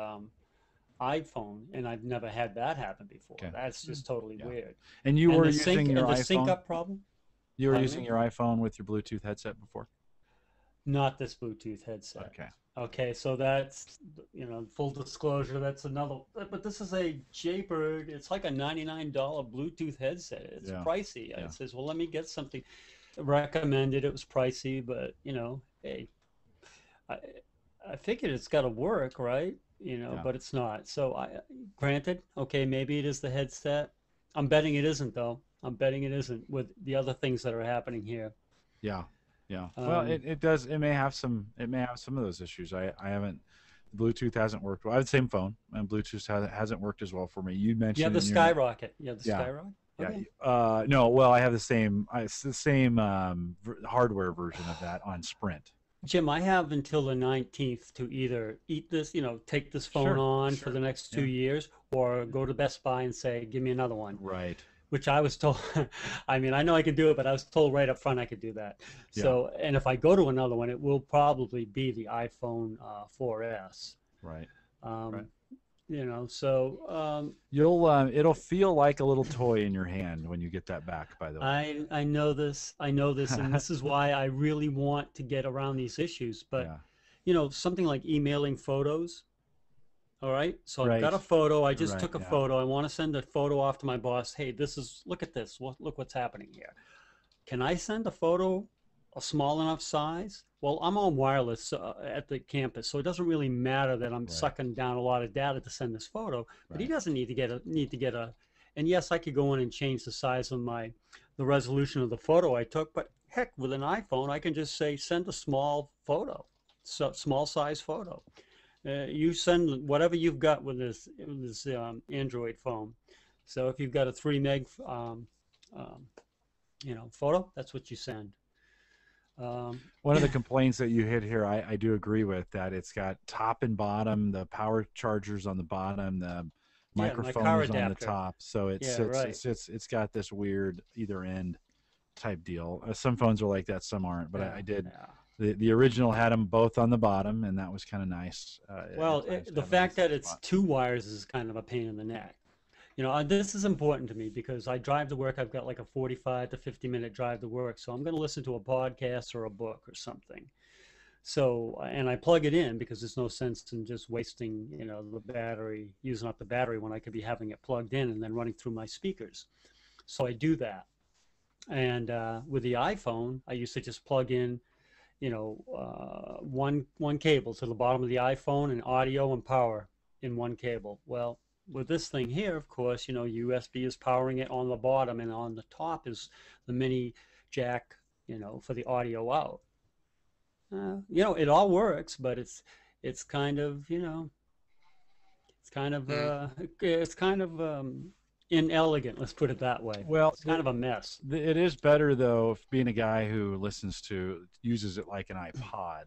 iPhone, and I've never had that happen before. Okay. That's just totally weird. And you were using your iPhone? The sync up problem? You were using your iPhone with your Bluetooth headset before? Not this Bluetooth headset. Okay, so that's, full disclosure, that's another, but this is a Jaybird. It's like a $99 Bluetooth headset. It's pricey. Yeah. It says, well, let me get something recommended. It was pricey, but, hey, I figured it's got to work, right? But it's not. So granted, okay, maybe it is the headset. I'm betting it isn't, though. I'm betting it isn't with the other things that are happening here. Yeah. Well, it does. It may have some. It may have some of those issues. I haven't. Bluetooth hasn't worked well. I have the same phone, and Bluetooth hasn't worked as well for me. You mentioned. You have the Skyrocket. You have the Skyrocket. Okay. Yeah. No. Well, I have the same. It's the same hardware version of that on Sprint. Jim, I have until the 19th to either eat this, take this phone on for the next 2 years, or go to Best Buy and say, give me another one. Right. Which I was told, I mean, I know I could do it, but I was told right up front I could do that. Yeah. So, and if I go to another one, it will probably be the iPhone 4S. Right. So it'll feel like a little toy in your hand when you get that back, by the way. I know this, and this is why I really want to get around these issues. But something like emailing photos. All right. So I've got a photo. I just took a photo. I want to send a photo off to my boss. Hey, look at this. Look what's happening here. Can I send a photo a small enough size? Well, I'm on wireless at the campus, so it doesn't really matter that I'm sucking down a lot of data to send this photo. But he doesn't need to get a. And yes, I could go in and change the size of the resolution of the photo I took. But heck, with an iPhone, I can just say send a small photo, small size photo. You send whatever you've got with this Android phone. So if you've got a 3 meg photo, that's what you send. One of the complaints that you hit here, I do agree with that. It's got top and bottom, the power chargers on the bottom, the microphone is on the top. So it's got this weird either end type deal. Some phones are like that, some aren't. But I did. Yeah. The original had them both on the bottom, and that was kind of nice. The fact that it's 2 wires is kind of a pain in the neck. This is important to me because I drive to work. I've got like a 45 to 50-minute drive to work, so I'm going to listen to a podcast or a book or something. So, and I plug it in because there's no sense in just wasting, the battery, using up the battery when I could be having it plugged in and then running through my speakers. So I do that. And with the iPhone, I used to just plug in one cable to the bottom of the iPhone and audio and power in one cable. Well, with this thing here, of course, USB is powering it on the bottom, and on the top is the mini jack, for the audio out. It all works, but it's kind of, inelegant, let's put it that way. Well, it's kind of a mess. It is better, though, being a guy who uses it like an iPod.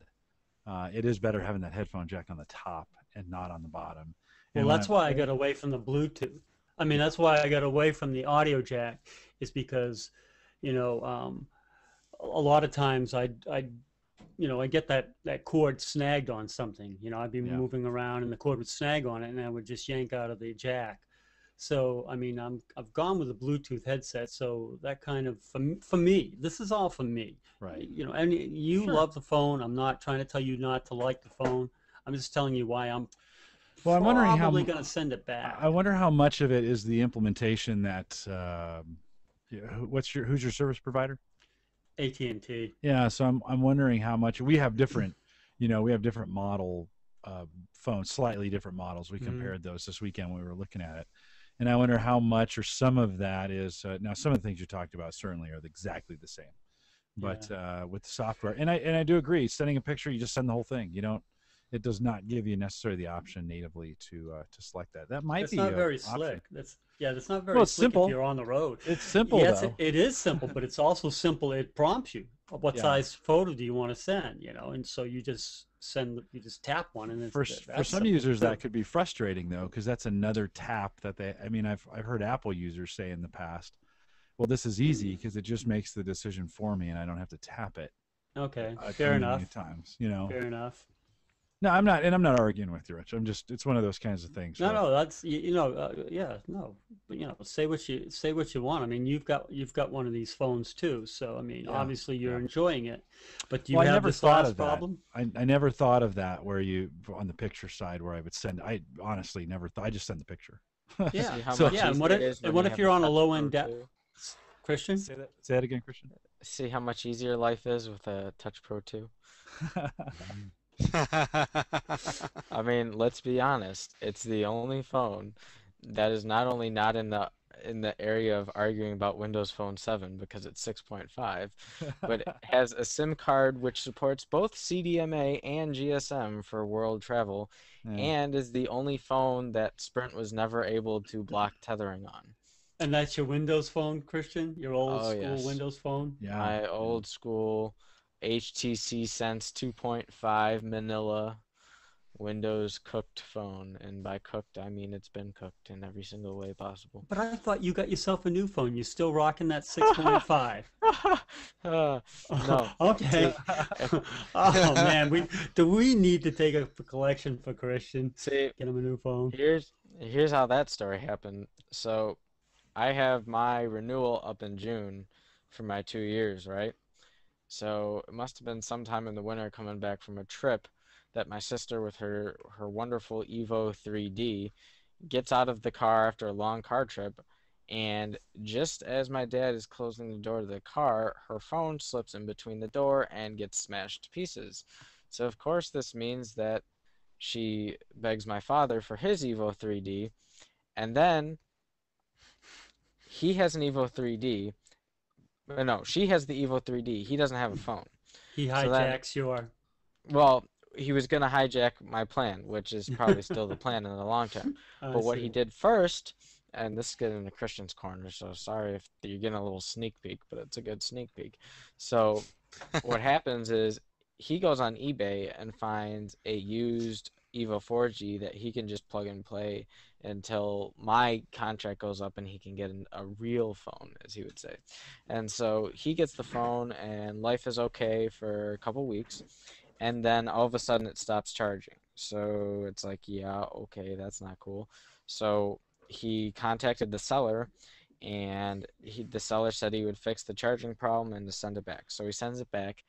It is better having that headphone jack on the top and not on the bottom. Well, that's why I got away from the Bluetooth. I mean, that's why I got away from the audio jack, is because, a lot of times I get that cord snagged on something. I'd be moving around and the cord would snag on it, and I would just yank out of the jack. So I mean, I've gone with a Bluetooth headset. So that kind of for me, this is all for me. Right. You know, and you Sure. love the phone. I'm not trying to tell you not to like the phone. I'm just telling you why I'm Well, I'm wondering how. probably going to send it I back. wonder how much of it is the implementation that. Yeah, who's your service provider? AT&T. Yeah, so I'm wondering how much we have different, we have different model phones, slightly different models. We Mhm. compared those this weekend when we were looking at it, and I wonder how much or some of that is now some of the things you talked about certainly are exactly the same, but with the software, and I do agree, sending a picture, you just send the whole thing. You don't. It does not give you necessarily the option natively to select that. That might That's be not an very option. slick. That's not Well, very it's slick if simple. you're on the road. It's simple Yes, though. it is simple, but it's also simple. It prompts you. What Yeah. size photo do you want to send? You know, and so you just tap one, and For that's some simple users too. that could be frustrating though, because that's another tap that they. I mean, I've heard Apple users say in the past, "Well, this is easy because it just makes the decision for me, and I don't have to tap it Okay, a fair million enough. times." Fair enough. No, I'm not, and I'm not arguing with you, Rich. I'm just, it's one of those kinds of things No, where, no, that's yeah, no, but say what you want. I mean, you've got one of these phones too, so I mean, yeah, obviously you're yeah. enjoying it. But do you Well, I have never this thought last of that. problem? I never thought of that where you on the picture side where I would send. I honestly never thought. I just send the picture. Yeah, See how So much yeah. easier it is And when what you if have you're a on a Touch low Pro end too. Christian? say that again, Christian. See how much easier life is with a Touch Pro 2. I mean, let's be honest. It's the only phone that is not only not in the area of arguing about Windows Phone 7 because it's 6.5, but it has a SIM card which supports both CDMA and GSM for world travel, Yeah. and is the only phone that Sprint was never able to block tethering on. And that's your Windows phone, Christian? Your old Oh school yes, Windows phone? Yeah. my old school HTC Sense 2.5 Manila Windows cooked phone, and by cooked I mean it's been cooked in every single way possible. But I thought you got yourself a new phone. You still rocking that 6.5? No, Okay. see, if, Oh man, we need to take a collection for Christian? see, Get him a new phone. here's how that story happened. So I have my renewal up in June for my 2 years, right? So it must have been sometime in the winter coming back from a trip that my sister with her wonderful Evo 3D gets out of the car after a long car trip, and just as my dad is closing the door to the car, her phone slips in between the door and gets smashed to pieces. So of course this means that she begs my father for his Evo 3D, and then he has an Evo 3D. No, she has the Evo 3D. He doesn't have a phone. He So then, hijacks your. well, he was gonna hijack my plan, which is probably still the plan in the long term. I But what he see. did first, and this is getting into Christian's corner, so sorry if you're getting a little sneak peek, but it's a good sneak peek. So what happens is he goes on eBay and finds a used Evo 4G that he can just plug and play until my contract goes up and he can get a real phone, as he would say. And so he gets the phone and life is okay for a couple weeks, and then all of a sudden it stops charging. So it's like, yeah, okay, that's not cool. So he contacted the seller, and the seller said he would fix the charging problem and to send it back. So he sends it back,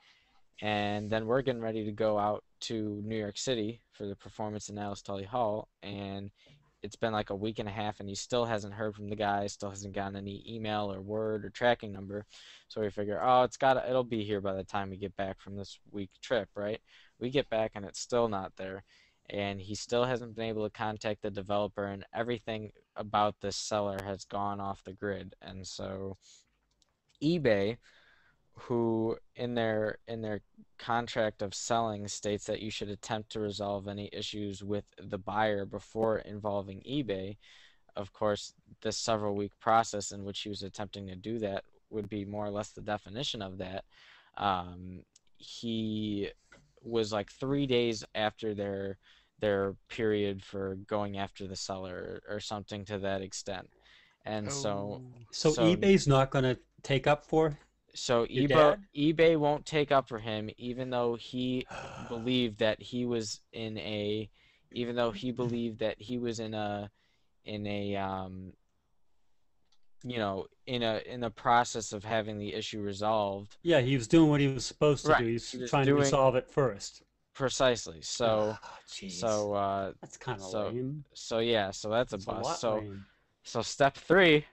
and then we're getting ready to go out to New York City for the performance in Alice Tully Hall, and it's been like a week and a half, and he still hasn't heard from the guy, still hasn't gotten any email or word or tracking number. So we figure, oh, it'll be here by the time we get back from this week trip, right? We get back and it's still not there, and he still hasn't been able to contact the developer, and everything about this seller has gone off the grid. And so eBay, who in their contract of selling states that you should attempt to resolve any issues with the buyer before involving eBay. Of course, this several week process in which he was attempting to do that would be more or less the definition of that. He was like 3 days after their period for going after the seller or something to that extent. And so Oh. So so eBay's not going to take up for so your dad? eBay won't take up for him, even though he believed that he was in a, even though he believed that he was in in a in a process of having the issue resolved. Yeah, he was doing what he was supposed to do. Right. He's He was trying to doing resolve it first. precisely. So Ah, jeez. so That's kind of so lame. so yeah, so that's a It's a bust. lot lame. So step three,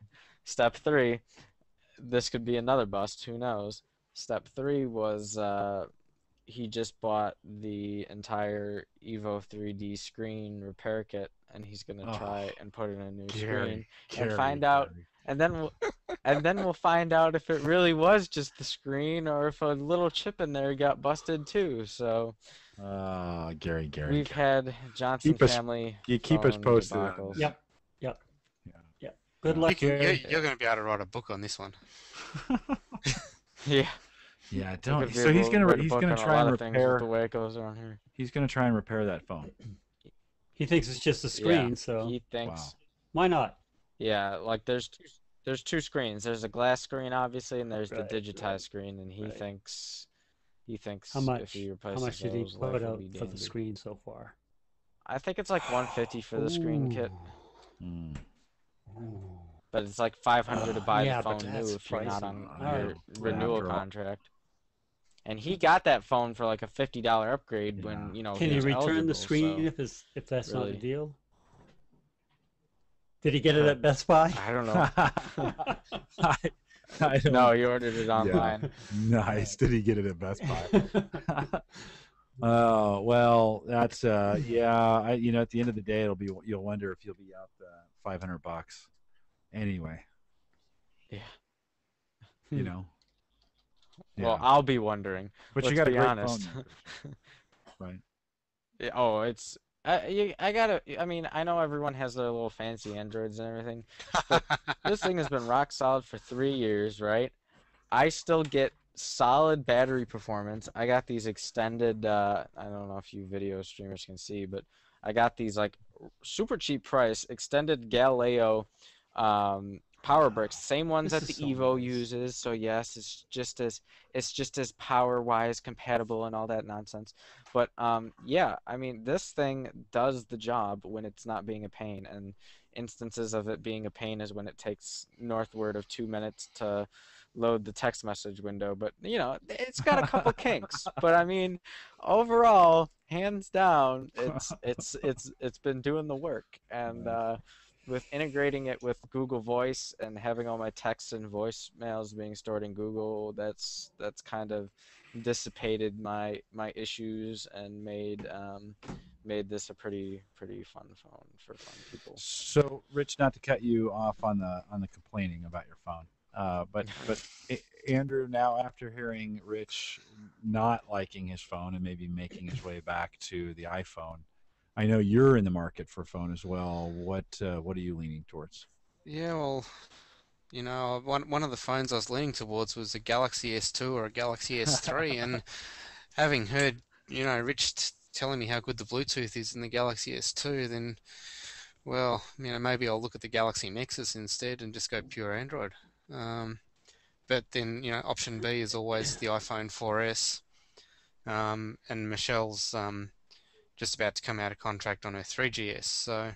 this could be another bust, who knows? Step three was he just bought the entire Evo 3D screen repair kit, and he's gonna Oh, try and put in a new screen Gary, and Gary, find out, Gary. and then we'll find out if it really was just the screen or if a little chip in there got busted too. So Gary, Gary, we've Gary. had Johnson Keep us, family you keep us phone posted on debacles. this. Yep. Yep. Yeah. Yep. Good Yeah. luck, Gary. You're going to be able to write a book on this one. Yeah, Yeah, we're don't. gonna be So he's able to gonna write a he's book gonna on a try lot and of things with the repair. way it goes around here. He's gonna try and repair that phone. He thinks it's just a Yeah, screen, so he thinks. Wow. why not? Yeah, like there's two screens. There's a glass screen, obviously, and there's the Right, digitized right, screen. And right. he thinks How if much? he How replaces much did he those, life put will out be for the dandy. screen so far? I think it's like 150 for the screen kit, Ooh. Mm. Ooh. but it's like 500 to buy the Yeah, but phone that's new if you're not pricey. on I your know. renewal After all, contract. And he got that phone for like a $50 upgrade yeah. when, you know, Can he he was return the eligible. screen So if that's not the really, deal? Did he get it at Best Buy? I don't know. I don't. No, he ordered it Yeah. online. Nice. Did he get it at Best Buy? Oh well, that's yeah. At the end of the day, you'll wonder if you'll be out $500 anyway. Yeah. You know. Well, Yeah. I'll be wondering. But you Let's got a be great honest. phone, right? Yeah, oh, it's I mean, I know everyone has their little fancy Androids and everything, but this thing has been rock solid for 3 years, right? I still get solid battery performance. I got these extended, I don't know if you video streamers can see, but I got these like super cheap price extended Galileo power bricks, same ones This that the is so Evo nice. uses. So yes, it's just as power wise compatible and all that nonsense. But yeah, I mean this thing does the job when it's not being a pain, and instances of it being a pain is when it takes northward of 2 minutes to load the text message window. But you know, it's got a couple kinks. But I mean, overall, hands down, it's been doing the work. And with integrating it with Google Voice and having all my texts and voicemails being stored in Google, that's kind of dissipated my issues and made this a pretty fun phone for fun people. So, Rich, not to cut you off on the complaining about your phone, but Andrew, now after hearing Rich not liking his phone and maybe making his way back to the iPhone, I know you're in the market for a phone as well. What are you leaning towards? Yeah, well, one of the phones I was leaning towards was a Galaxy S2 or a Galaxy S3, and having heard, Rich telling me how good the Bluetooth is in the Galaxy S2, then, well, maybe I'll look at the Galaxy Nexus instead and just go pure Android. But then, option B is always the iPhone 4S, and Michelle's just about to come out of contract on her 3GS, so,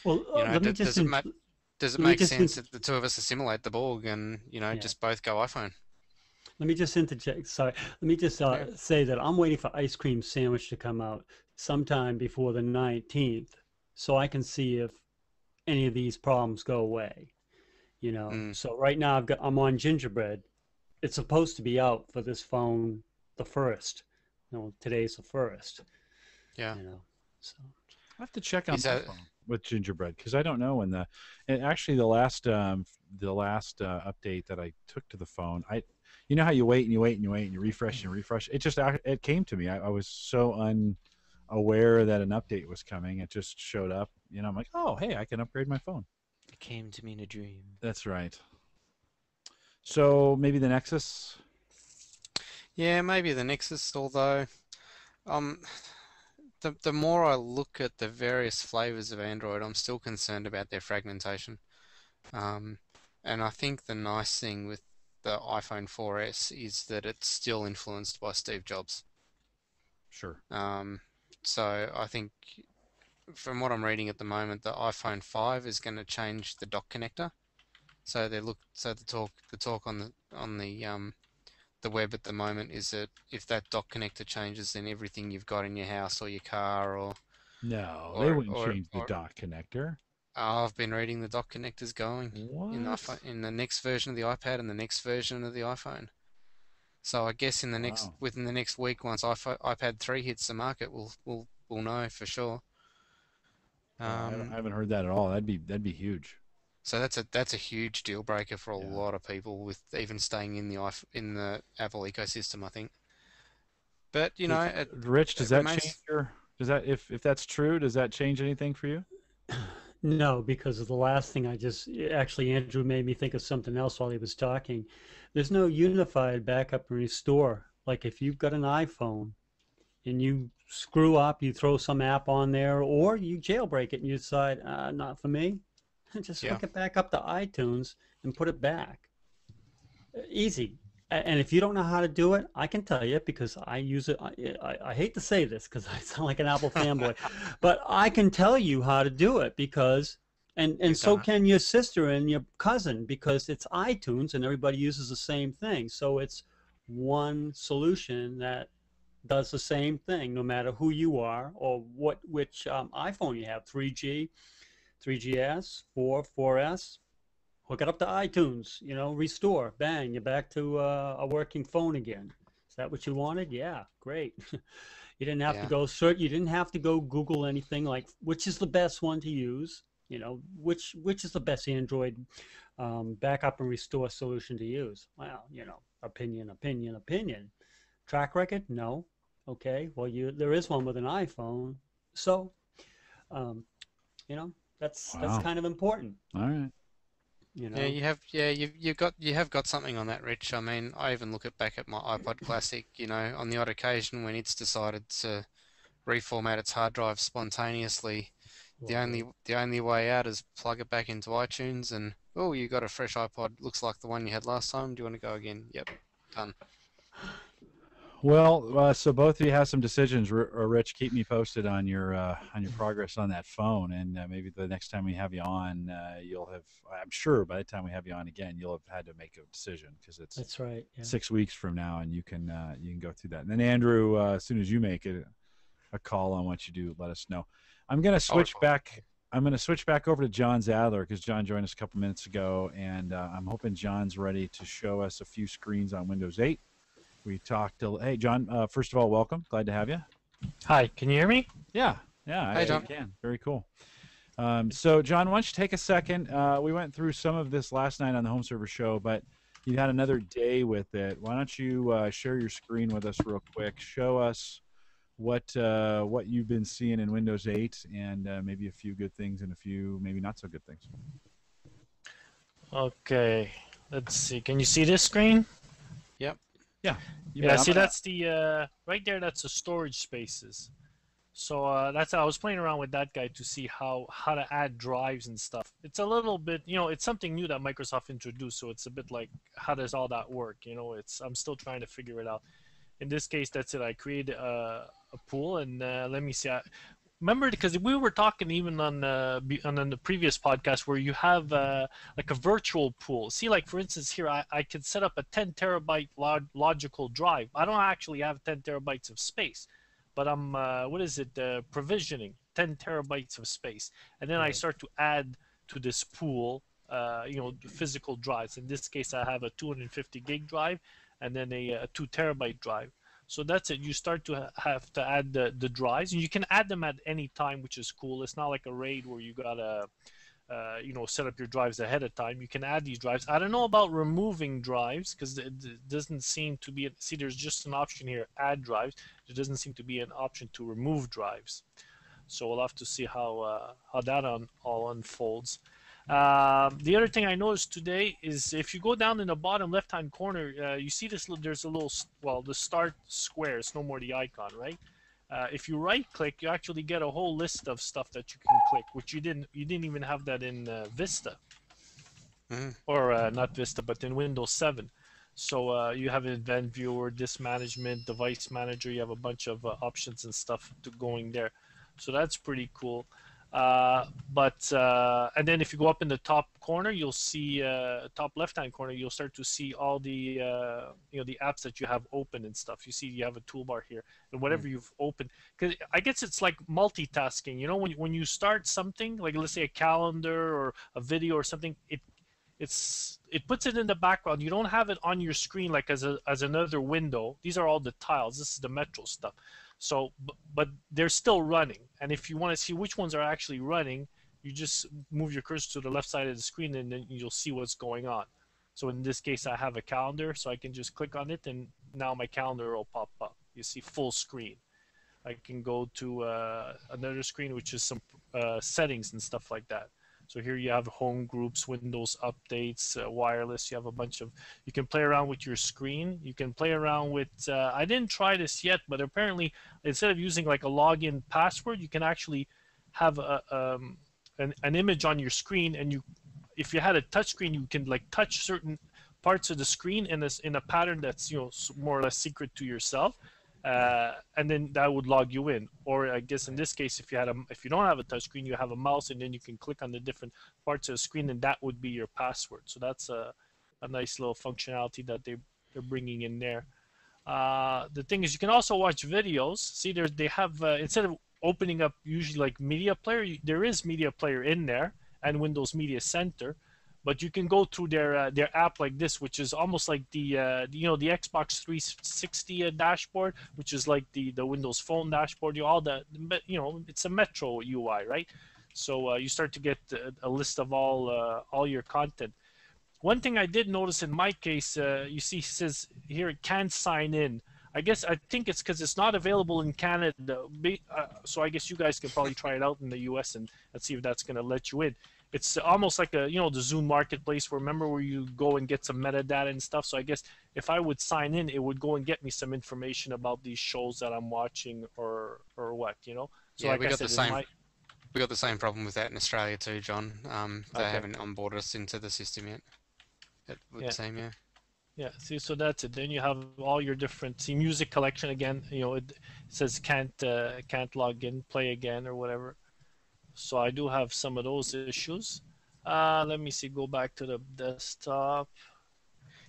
Well, let me just does it let me make just sense that the two of us assimilate the Borg and, yeah. just both go iPhone? Let me just interject. Sorry. Let me just Yeah. say that I'm waiting for Ice Cream Sandwich to come out sometime before the 19th, so I can see if any of these problems go away. So right now I'm on Gingerbread. It's supposed to be out for this phone the first. Today's the first. Yeah. So I have to check on Is my that- phone with Gingerbread because I don't know when and actually the last update that I took to the phone, you know how you wait and you wait and you wait and you refresh and refresh. It came to me. I was so unaware that an update was coming. It just showed up. I'm like, oh hey, I can upgrade my phone. It came to me in a dream. That's right. So maybe the Nexus. Yeah, maybe the Nexus, although the more I look at the various flavors of Android, I'm still concerned about their fragmentation. And I think the nice thing with the iPhone 4S is that it's still influenced by Steve Jobs. Sure. So I think from what I'm reading at the moment, the iPhone 5 is going to change the dock connector. So the talk on the web at the moment is that if that dock connector changes, then everything you've got in your house or your car No, they wouldn't or change the dock connector. I've been reading the dock connectors going What? in the next version of the iPad and the next version of the iPhone. So I guess Wow. within the next week, once iPad 3 hits the market, we'll know for sure. Wow, I haven't heard that at all. That'd be huge. So that's a huge deal breaker for a Yeah. lot of people, with even staying in the Apple ecosystem, I think. But you know, Rich, does it that change remains. does that if that's true, does that change anything for you? No, because of the last thing actually, Andrew made me think of something else while he was talking. There's no unified backup and restore. Like if you've got an iPhone and you screw up, you throw some app on there, or you jailbreak it and you decide, not for me, just Yeah. hook it back up to iTunes and put it back. Easy. And if you don't know how to do it, I can tell you because I use it. I hate to say this because I sound like an Apple fanboy, but I can tell you how to do it because, and You've so done it. can your sister and your cousin because it's iTunes and everybody uses the same thing. So it's one solution that does the same thing no matter who you are or which iPhone you have, 3G, 3GS, 4S. Hook it up to iTunes, restore, bang, you're back to a working phone again. Is that what you wanted? Yeah, great. You didn't have to Yeah. go search. You didn't have to go Google anything like which is the best one to use. Which is the best Android backup and restore solution to use. Well, opinion. Track record? No. Okay. Well, there is one with an iPhone, so um, that's Wow. kind of important. All right. Yeah, you have got something on that, Rich. I mean, I even look back at my iPod Classic, on the odd occasion when it's decided to reformat its hard drive spontaneously. The only way out is plug it back into iTunes and oh, you got a fresh iPod. Looks like the one you had last time. Do you want to go again? Yep, done. Well, so both of you have some decisions. Rich, keep me posted on your progress on that phone, and maybe the next time we have you on, you'll have. I'm sure by the time we have you on again, you'll have had to make a decision because it's That's right. Yeah. 6 weeks from now, and you can go through that. And then Andrew, as soon as you make a call on what you do, let us know. I'm going to switch back. I'm going to switch back over to John Zadler because John joined us a couple minutes ago, and I'm hoping John's ready to show us a few screens on Windows 8. We talked to, hey, John, first of all, welcome. Glad to have you. Hi, can you hear me? Yeah, Hey, John. I can. Very cool. So, John, why don't you take a second? We went through some of this last night on the Home Server Show, but you had another day with it. Why don't you share your screen with us real quick? Show us what you've been seeing in Windows 8 and maybe a few good things and a few maybe not so good things. Okay, let's see. Can you see this screen? Yep. Yeah. Yeah, see, that's the, right there, that's the storage spaces. So I was playing around with that guy to see how to add drives and stuff. It's a little bit, it's something new that Microsoft introduced, so it's a bit like, how does all that work? I'm still trying to figure it out. In this case, that's it. I created a pool, and let me see. Remember, because we were talking even on the previous podcast where you have like a virtual pool. See, like for instance here, I could set up a 10 terabyte logical drive. I don't actually have 10 terabytes of space, but I'm provisioning 10 terabytes of space, and then I start to add to this pool, physical drives. In this case, I have a 250 gig drive, and then a 2 terabyte drive. So that's it. You start to have to add the drives, and you can add them at any time, which is cool. It's not like a RAID where you gotta, set up your drives ahead of time. You can add these drives. I don't know about removing drives because it doesn't seem to be. See, there's just an option here, add drives. There doesn't seem to be an option to remove drives. So we'll have to see how that all unfolds. The other thing I noticed today is if you go down in the bottom left-hand corner, you see this. There's a little, the start square. It's no more the icon, right? If you right-click, you actually get a whole list of stuff that you can click, which you didn't even have that in Vista, or not Vista, but in Windows 7. So you have an Event Viewer, Disk Management, Device Manager. You have a bunch of options and stuff going there. So that's pretty cool. And then if you go up in the top corner, you'll see top left-hand corner, you'll start to see all the the apps that you have open and stuff. You see you have a toolbar here, and whatever you've opened, because I guess it's like multitasking. You know, when you start something, like let's say a calendar or a video or something, it puts it in the background. You don't have it on your screen like as another window. These are all the tiles. This is the Metro stuff. So, but they're still running. And if you want to see which ones are actually running, you just move your cursor to the left side of the screen, and then you'll see what's going on. So in this case, I have a calendar, so I can just click on it, and now my calendar will pop up. You see full screen. I can go to another screen, which is some settings and stuff like that. So here you have home groups, Windows updates, wireless. You have a bunch of, you can play around with your screen. You can play around with, I didn't try this yet, but apparently instead of using like a login password, you can actually have an image on your screen, and if you had a touch screen, you can like touch certain parts of the screen in a pattern that's more or less secret to yourself. And then that would log you in. Or I guess in this case, if you don't have a touchscreen, you have a mouse, and then you can click on the different parts of the screen, and that would be your password. So that's a nice little functionality that they're bringing in there. The thing is, you can also watch videos. See, they have instead of opening up usually like Media Player, there is Media Player in there and Windows Media Center. But you can go through their app like this, which is almost like the Xbox 360 dashboard, which is like the Windows Phone dashboard. It's a Metro UI, right? So you start to get a list of all your content. One thing I did notice in my case, you see, it says here it can't sign in. I think it's because it's not available in Canada. So I guess you guys can probably try it out in the US and see if that's going to let you in. It's almost like the Zune Marketplace, where you go and get some metadata and stuff. So I guess if I would sign in, it would go and get me some information about these shows that I'm watching or what, So yeah, like we I got said, the same. We got the same problem with that in Australia too, John. They haven't onboarded us into the system yet. It would seem, yeah. Yeah, see, so that's it. Then you have all your different music collection again. It says can't log in, play again, or whatever. So I do have some of those issues. Let me see. Go back to the desktop.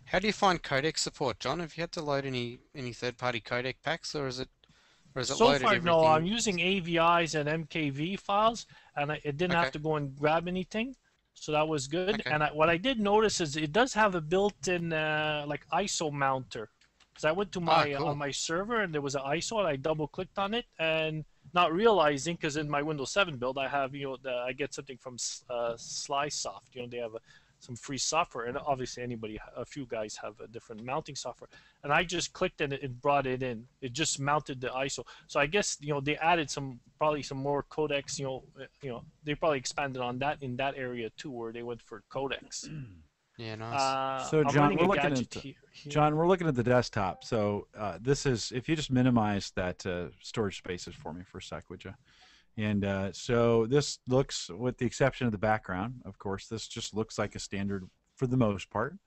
How do you find codec support, John? Have you had to load any third-party codec packs, or is it So loaded far, everything? no. I'm using AVIs and MKV files, and it didn't have to go and grab anything. So that was good. Okay. And what I did notice is it does have a built-in like ISO mounter. Because I went to on my server, and there was an ISO, and I double-clicked on it, and not realizing, because in my Windows 7 build, I have I get something from Slysoft. They have some free software, and obviously a few guys have a different mounting software. And I just clicked, and it brought it in. It just mounted the ISO. So I guess they added probably some more codecs. They probably expanded on that in that area too, where they went for codecs. Yeah, nice. So John, we're looking at the desktop. So this is, if you just minimize that storage spaces for me for a sec, would you? And so this looks, with the exception of the background, of course, this just looks like a standard for the most part,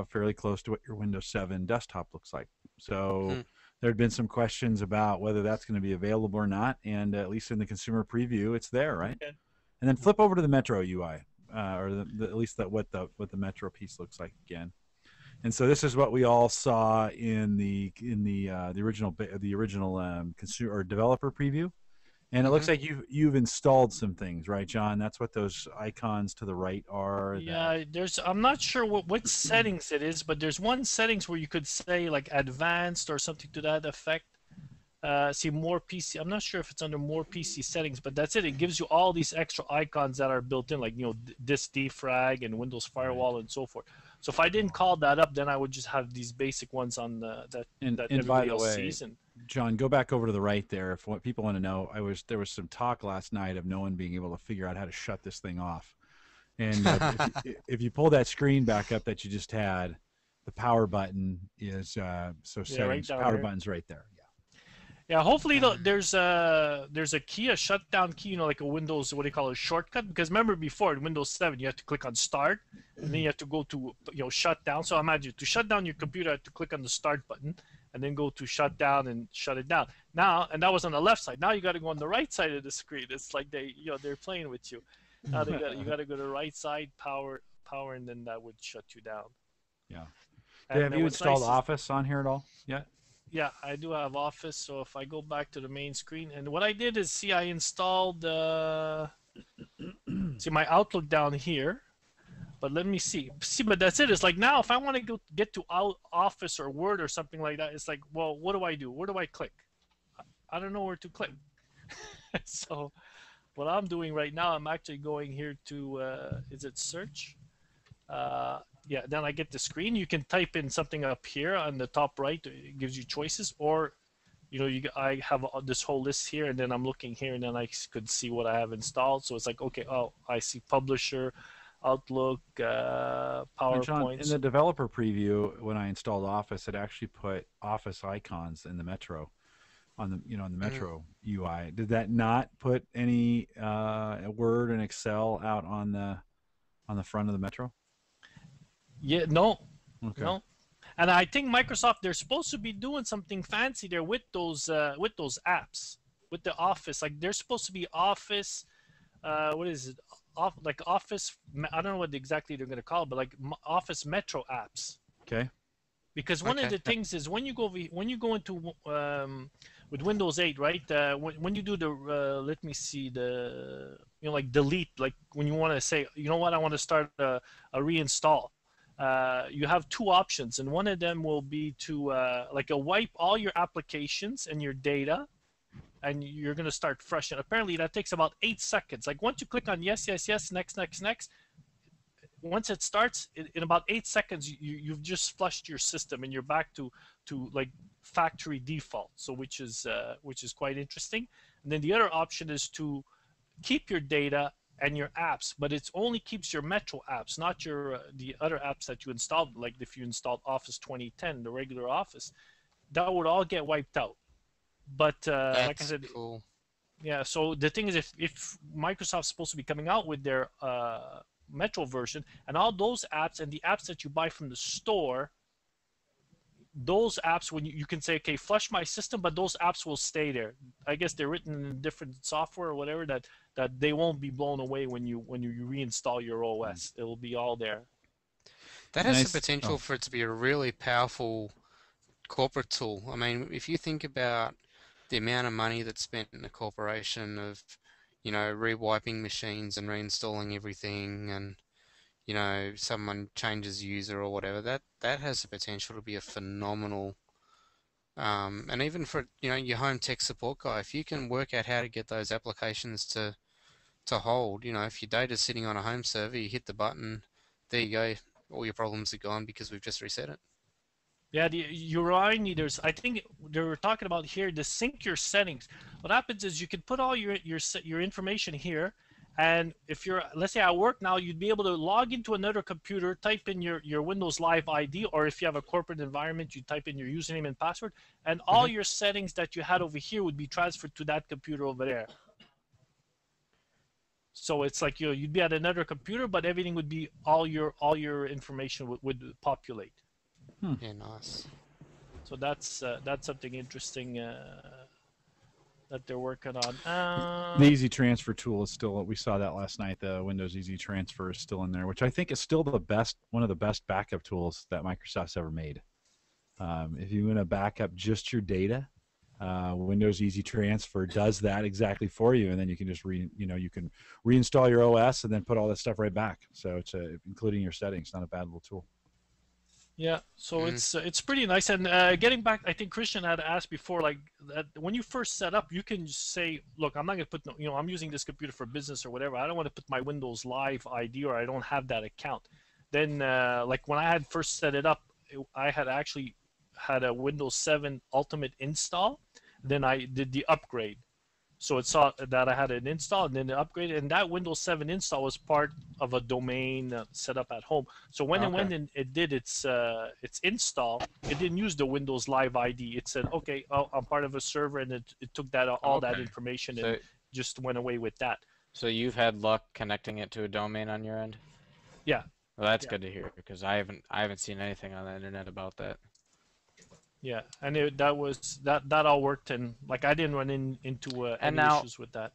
fairly close to what your Windows 7 desktop looks like. So there had been some questions about whether that's going to be available or not, and at least in the consumer preview, it's there, right? Okay. And then flip over to the Metro UI. Or at least what the Metro piece looks like again. And so this is what we all saw in the original consumer or developer preview. And it looks like you've installed some things, right, John? That's what those icons to the right are. Yeah, I'm not sure what settings it is, but there's one settings where you could say like advanced or something to that effect. See more PC. I'm not sure if it's under more PC settings, but that's it. It gives you all these extra icons that are built in, like this defrag and Windows Firewall and so forth. So if I didn't call that up, then I would just have these basic ones on that everybody else sees. And John, go back over to the right there. If what people want to know, there was some talk last night of no one being able to figure out how to shut this thing off. And if you pull that screen back up that you just had, the power button is settings. Right power here. button's right there. Yeah, hopefully there's a shutdown key, like a Windows, what do you call it, a shortcut. Because remember before in Windows 7, you have to click on Start, and then you have to go to shut down. So imagine to shut down your computer, you have to click on the Start button, and then go to shut down and shut it down. Now, and that was on the left side. Now you got to go on the right side of the screen. It's like they're playing with you. Now you got to go to the right side, power, and then that would shut you down. Yeah. And Have then you what's installed nice is- Office on here at all yet? Yeah, I do have Office. So if I go back to the main screen, and what I did is, see, I installed see my Outlook down here. But let me see. But that's it. It's like now, if I want to get to Office or Word or something like that, it's like, well, what do I do? Where do I click? I don't know where to click. So what I'm doing right now, I'm actually going here to, is it search? Yeah, then I get the screen. You can type in something up here on the top right. It gives you choices. Or, I have this whole list here, and then I'm looking here, and then I could see what I have installed. So it's like, okay, oh, I see Publisher, Outlook, And PowerPoint. John, in the developer preview, when I installed Office, it actually put Office icons in the Metro, on the Metro UI. Did that not put any Word and Excel out on the front of the Metro? Yeah, no, Okay. no. And I think Microsoft, they're supposed to be doing something fancy there with those apps, with the Office. Like they're supposed to be Office. What is it? Like Office. I don't know what exactly they're going to call it, but like Office Metro apps. Okay. Because one of the things is when you go into with Windows 8, right? When you do the let me see, the like delete, like when you want to say, you know what, I want to start a reinstall. You have two options, and one of them will be to like wipe all your applications and your data, and you're going to start fresh. And apparently that takes about 8 seconds. Like once you click on yes, yes, yes, next, next, next, once it starts, in about 8 seconds, you've just flushed your system and you're back to like factory default. So which is quite interesting. And then the other option is to keep your data and your apps, but it only keeps your Metro apps, not your the other apps that you installed. Like if you installed Office 2010, the regular Office, that would all get wiped out. But like I said, cool. Yeah. So the thing is, if Microsoft's supposed to be coming out with their Metro version, and all those apps and the apps that you buy from the store, those apps, when you can say, okay, flush my system, but those apps will stay there. I guess they're written in different software or whatever that they won't be blown away when you reinstall your OS. It'll be all there. That has Nice. the potential for it to be a really powerful corporate tool. I mean, if you think about the amount of money that's spent in a corporation of, rewiping machines and reinstalling everything, and someone changes user or whatever, that has the potential to be a phenomenal, and even for your home tech support guy, if you can work out how to get those applications to hold, if your data's sitting on a home server, you hit the button, there you go, all your problems are gone because we've just reset it. Yeah, the UI needers. I think they were talking about here to sync your settings. What happens is you can put all your information here, and if you're, let's say at work now, you'd be able to log into another computer, type in your Windows Live ID, or if you have a corporate environment, you type in your username and password, and all your settings that you had over here would be transferred to that computer over there. So it's like you'd be at another computer, but everything would be all your information would populate. Yeah, nice. So that's something interesting that they're working on. The Easy Transfer tool is still, we saw that last night. The Windows Easy Transfer is still in there, which I think is still one of the best backup tools that Microsoft's ever made. If you want to back up just your data, Windows Easy Transfer does that exactly for you, and then you can just you can reinstall your OS and then put all that stuff right back. So it's including your settings, not a bad little tool. Yeah, so it's pretty nice. And getting back, I think Christian had asked before, like that when you first set up, you can say, look, I'm not going to put, I'm using this computer for business or whatever. I don't want to put my Windows Live ID, or I don't have that account. Then, like when I had first set it up, I had actually had a Windows 7 Ultimate install. Then I did the upgrade. So it saw that I had an install and then the upgrade, and that Windows 7 install was part of a domain set up at home. So when it went and it did its install, it didn't use the Windows Live ID. It said, okay, I'm part of a server, and it took that all that information and just went away with that. So you've had luck connecting it to a domain on your end? Yeah. Well, that's good to hear, because I haven't seen anything on the internet about that. Yeah, and that all worked, and like I didn't run into And any now, issues with that.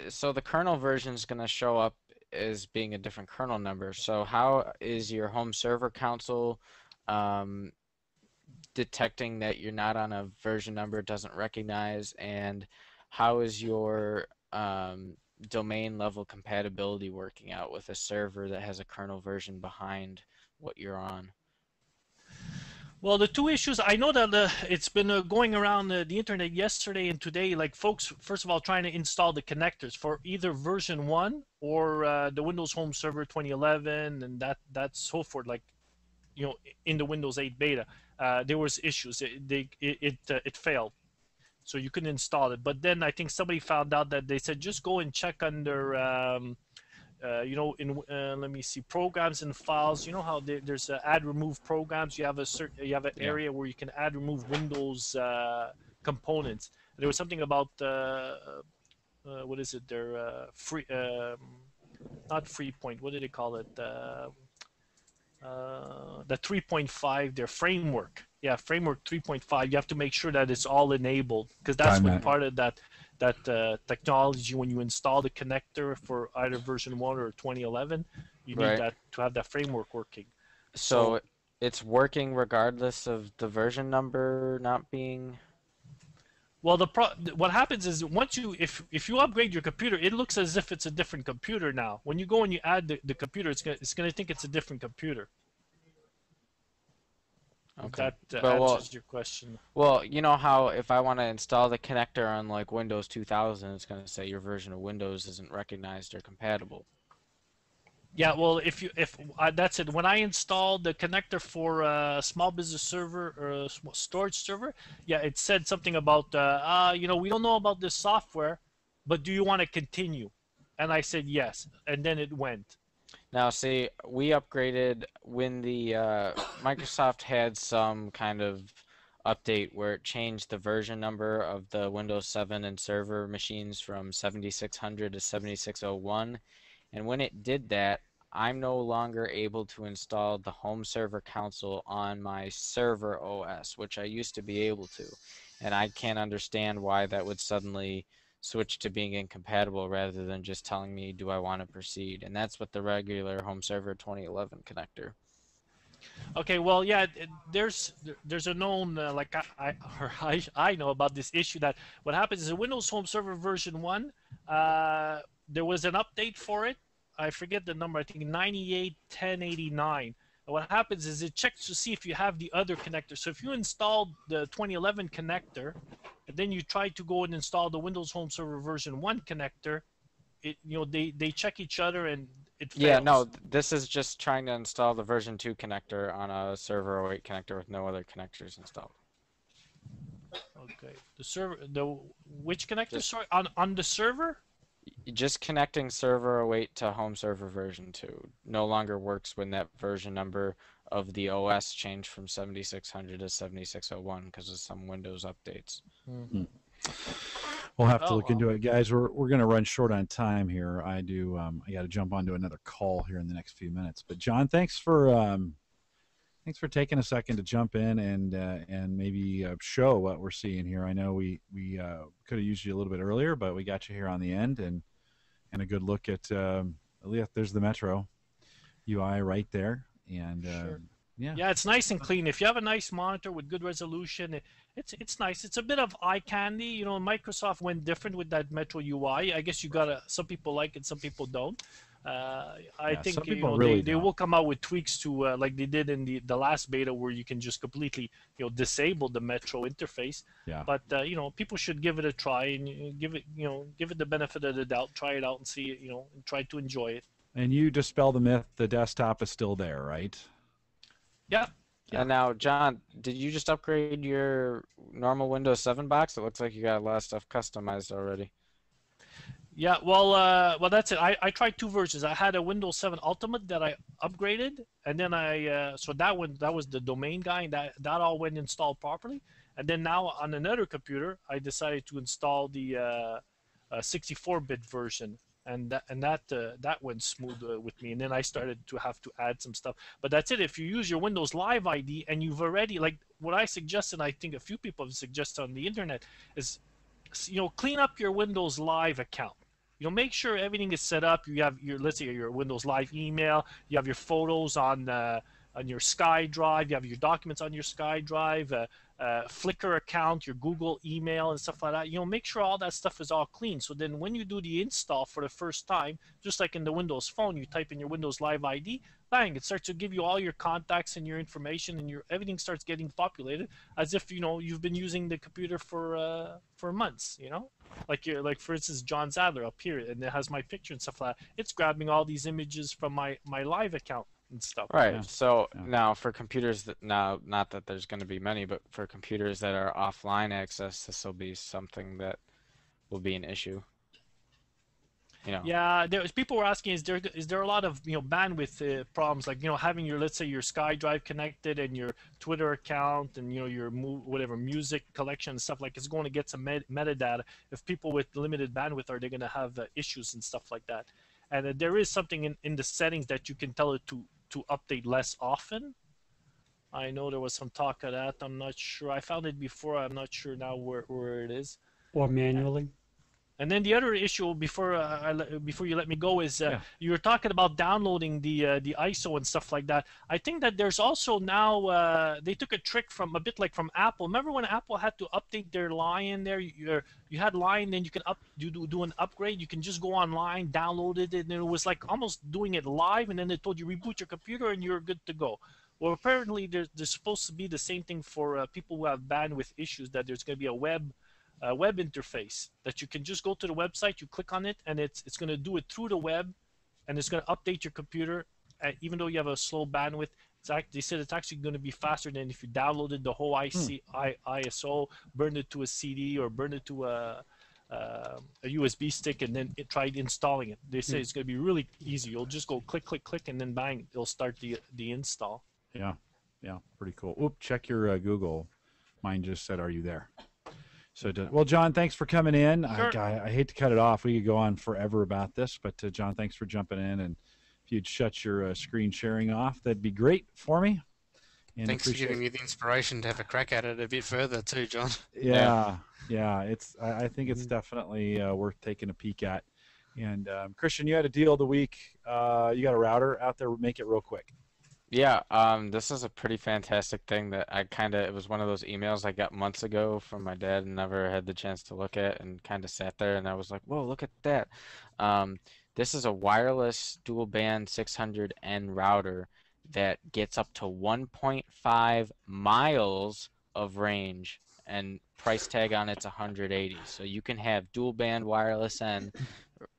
so the kernel version is going to show up as being a different kernel number. So how is your home server console um, detecting that you're not on a version number it doesn't recognize, and how is your domain level compatibility working out with a server that has a kernel version behind what you're on? Well, the two issues I know that it's been going around the internet yesterday and today, like folks, first of all, trying to install the connectors for either version 1 or the Windows Home Server 2011 and that's so forth. Like, in the Windows 8 beta, there was issues. It failed, so you couldn't install it. But then I think somebody found out that they said just go and check under. Let me see, programs and files. You know how there's add remove programs. You have an Yeah. area where you can add remove Windows components. There was something about what is it? Their free, not free point. What did they call it? The 3.5, their framework. Yeah, framework 3.5. You have to make sure that it's all enabled, because that's what part of that technology. When you install the connector for either version 1 or 2011, you need Right. that to have that framework working. So it's working regardless of the version number not being. Well, what happens is once if you upgrade your computer, it looks as if it's a different computer now. When you go and you add the computer, it's gonna think it's a different computer. Okay. That Well, answers your question. well, you know how if I want to install the connector on like Windows 2000, it's going to say your version of Windows isn't recognized or compatible. Yeah, well, if that's it. When I installed the connector for a small business server or a storage server, yeah, it said something about we don't know about this software, but do you want to continue? And I said yes, and then it went. Now, see, we upgraded when the Microsoft had some kind of update where it changed the version number of the Windows 7 and server machines from 7600 to 7601. And when it did that, I'm no longer able to install the home server console on my server OS, which I used to be able to. And I can't understand why that would suddenly switch to being incompatible rather than just telling me, do I want to proceed? And that's what the regular home server 2011 connector. Okay, well, yeah, there's a known I know about this issue, that what happens is in Windows Home Server version 1, there was an update for it. I forget the number. I think 98.10.89. And what happens is it checks to see if you have the other connector. So if you installed the 2011 connector, and then you try to go and install the Windows Home Server version 1 connector, they check each other and it fails. Yeah, no, this is just trying to install the version 2 connector on a server 08 connector with no other connectors installed. Okay. Which connector? Sorry, on the server? Just connecting server 08 to home server version 2 no longer works when that version number of the OS changed from 7600 to 7601 because of some Windows updates. We'll have to look into it, guys. We're going to run short on time here. I got to jump onto another call here in the next few minutes. But John, thanks for taking a second to jump in and maybe show what we're seeing here. I know we could have used you a little bit earlier, but we got you here on the end and a good look at least there's the Metro UI right there. And sure. Yeah, it's nice and clean. If you have a nice monitor with good resolution, it's nice. It's a bit of eye candy. Microsoft went different with that Metro UI. I guess some people like it, some people don't. I think they will come out with tweaks to like they did in the last beta, where you can just completely disable the Metro interface. Yeah. But people should give it a try and give it the benefit of the doubt. Try it out and see and try to enjoy it. And you dispel the myth, the desktop is still there, right? Yeah. And now, John, did you just upgrade your normal Windows 7 box? It looks like you got a lot of stuff customized already. Yeah, well, that's it. I tried two versions. I had a Windows 7 Ultimate that I upgraded, and then so that was the domain guy, and that all went installed properly. And then now on another computer, I decided to install the 64-bit version. and that went smooth with me. And then I started to have to add some stuff. But that's it. If you use your Windows Live ID and you've already, like what I suggested, I think a few people have suggested on the internet, is clean up your Windows Live account. Make sure everything is set up. You have let's say your Windows Live email. You have your photos on your SkyDrive. You have your documents on your SkyDrive. Flickr account, your Google email, and stuff like that. Make sure all that stuff is all clean. So then when you do the install for the first time, just like in the Windows Phone, you type in your Windows Live ID, bang, it starts to give you all your contacts and your information, and everything starts getting populated as if you've been using the computer for months. Like for instance, John Zadler up here, and it has my picture and stuff like that. It's grabbing all these images from my Live account and stuff. Right. Yeah. So Yeah. now for computers that not that there's going to be many, but for computers that are offline access, this will be something that will be an issue. Yeah, people were asking, is there a lot of bandwidth problems, like having let's say your SkyDrive connected and your Twitter account and your whatever music collection and stuff, like it's going to get some metadata. If people with limited bandwidth, are they going to have issues and stuff like that? And there is something in the settings that you can tell it to update less often. I know there was some talk of that. I'm not sure. I found it before. I'm not sure now where it is. Or manually. And then the other issue before you let me go is you were talking about downloading the ISO and stuff like that. I think that there's also now they took a trick from a bit like from Apple. Remember when Apple had to update their Lion there? You had Lion, then you can do an upgrade. You can just go online, download it, and it was like almost doing it live. And then they told you reboot your computer and you're good to go. Well, apparently there's supposed to be the same thing for people who have bandwidth issues. That there's going to be a web interface that you can just go to the website, you click on it, and it's going to do it through the web, and it's going to update your computer. Even though you have a slow bandwidth, they said it's actually going to be faster than if you downloaded the whole ISO, burned it to a CD or burned it to a USB stick, and then tried installing it. They say it's going to be really easy. You'll just go click, click, click, and then bang, it'll start the install. Yeah, pretty cool. Oop, check your Google. Mine just said, "Are you there?" So, well, John, thanks for coming in. Sure. I hate to cut it off. We could go on forever about this, but John, thanks for jumping in. And if you'd shut your screen sharing off, that'd be great for me. And Thanks for giving me the inspiration to have a crack at it a bit further too, John. Yeah. I think it's definitely worth taking a peek at. And Christian, you had a deal of the week. You got a router out there. Make it real quick. Yeah, this is a pretty fantastic thing that it was one of those emails I got months ago from my dad and never had the chance to look at, and kind of sat there and I was like, whoa, look at that. This is a wireless dual band 600N router that gets up to 1.5 miles of range, and price tag on it's 180. So you can have dual band wireless N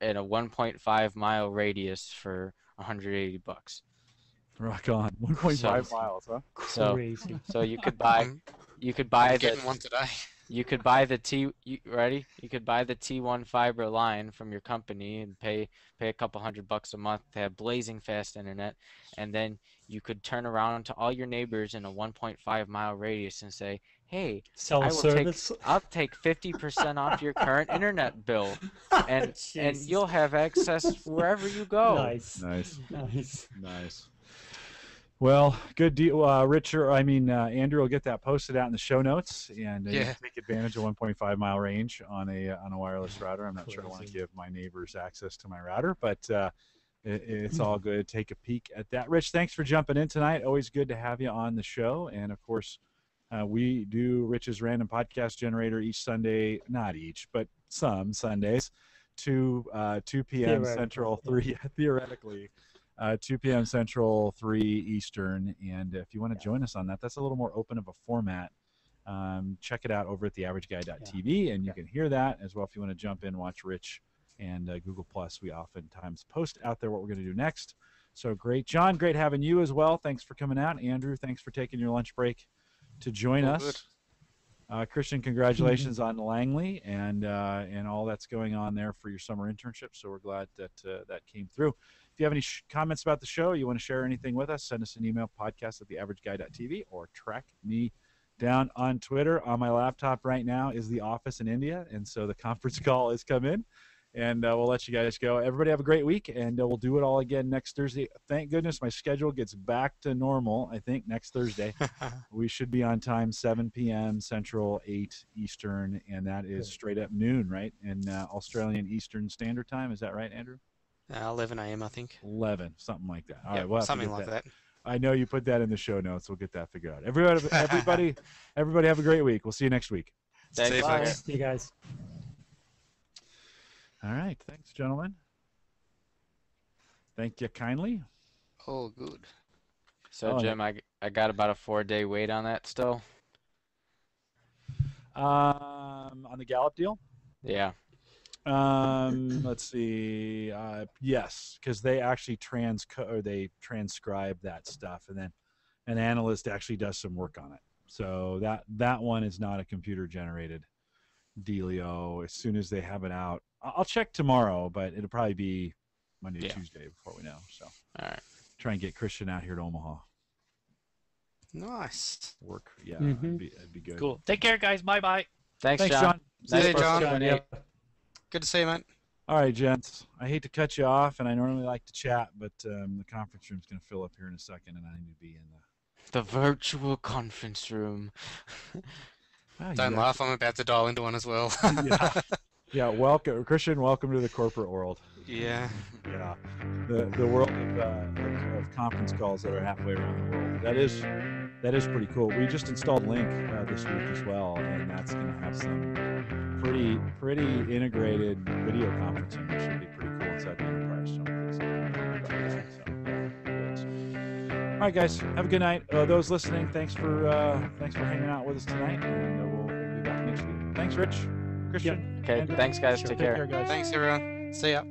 in a 1.5 mile radius for $180. Rock on. 1.5 miles, huh? Crazy. So you could buy I'm the getting one today. you could buy the You could buy the T1 fiber line from your company and pay a couple $100 a month to have blazing fast internet, and then you could turn around to all your neighbors in a 1.5 mile radius and say, "Hey, Sell a service. I'll take 50% off your current internet bill, and Jesus. you'll have access wherever you go." Nice. Well, good deal, Andrew will get that posted out in the show notes, and you can take advantage of 1.5 mile range on a wireless router. I'm not sure I want to give my neighbors access to my router, but it's all good. Take a peek at that. Rich, thanks for jumping in tonight. Always good to have you on the show, and of course, we do Rich's Random Podcast Generator each Sunday, not each, but some Sundays, 2 p.m. Central, 3 theoretically. 2 p.m. Central, 3 Eastern, and if you want to join us on that, that's a little more open of a format. Check it out over at theaverageguy.tv, and you can hear that as well. If you want to jump in, watch Rich and Google Plus, we oftentimes post out there what we're going to do next. So great, John. Great having you as well. Thanks for coming out, Andrew. Thanks for taking your lunch break to join us. Christian, congratulations on Langley and all that's going on there for your summer internship. So we're glad that that came through. If you have any comments about the show, you want to share anything with us, send us an email, podcast@theaverageguy.tv, or track me down on Twitter. On my laptop right now is the office in India, and so the conference call has come in, And we'll let you guys go. Everybody have a great week, and we'll do it all again next Thursday. Thank goodness my schedule gets back to normal, I think, next Thursday. We should be on time, 7 p.m. Central, 8 Eastern, and that is straight up noon, right? In Australian Eastern Standard Time. Is that right, Andrew? 11 a.m. I think. 11, something like that. All Yep, right, we'll have to something get like that. I know you put that in the show notes. We'll get that figured out. Everybody have a great week. We'll see you next week. Thanks. See you, Bye. folks. See you guys. All right. Thanks, gentlemen. Thank you kindly. Oh, good. So Oh, Jim, I got about a 4-day wait on that still. On the Gallup deal? Yeah. Let's see. Yes, because they actually transcribe that stuff, and then an analyst actually does some work on it. So that one is not a computer generated dealio. As soon as they have it out, I'll check tomorrow, but it'll probably be Monday, Yeah. Tuesday before we know. So All right. try and get Christian out here to Omaha. Nice. Work, yeah, Mhm. it'd be good. Cool. Take care, guys. Bye bye. Thanks, Thanks, John. John. See you, Nice John. work, Yeah. Good to see you, mate. All right, gents. I hate to cut you off, and I normally like to chat, but the conference room's going to fill up here in a second, and I need to be in The virtual conference room. Wow, Don't you laugh. I'm about to dial into one as well. Yeah, welcome, Christian. Welcome to the corporate world. Yeah. Yeah, the world of conference calls that are halfway around the world. That is pretty cool. We just installed Link this week as well, and that's going to have some pretty integrated video conferencing, which should be pretty cool inside the enterprise. So, good. All right, guys, have a good night. Those listening, thanks for hanging out with us tonight, and we'll be back next week. Thanks, Rich, Christian. Okay, Andrew. thanks, guys. Sure. Take Take care. care, guys. Thanks, everyone. See ya.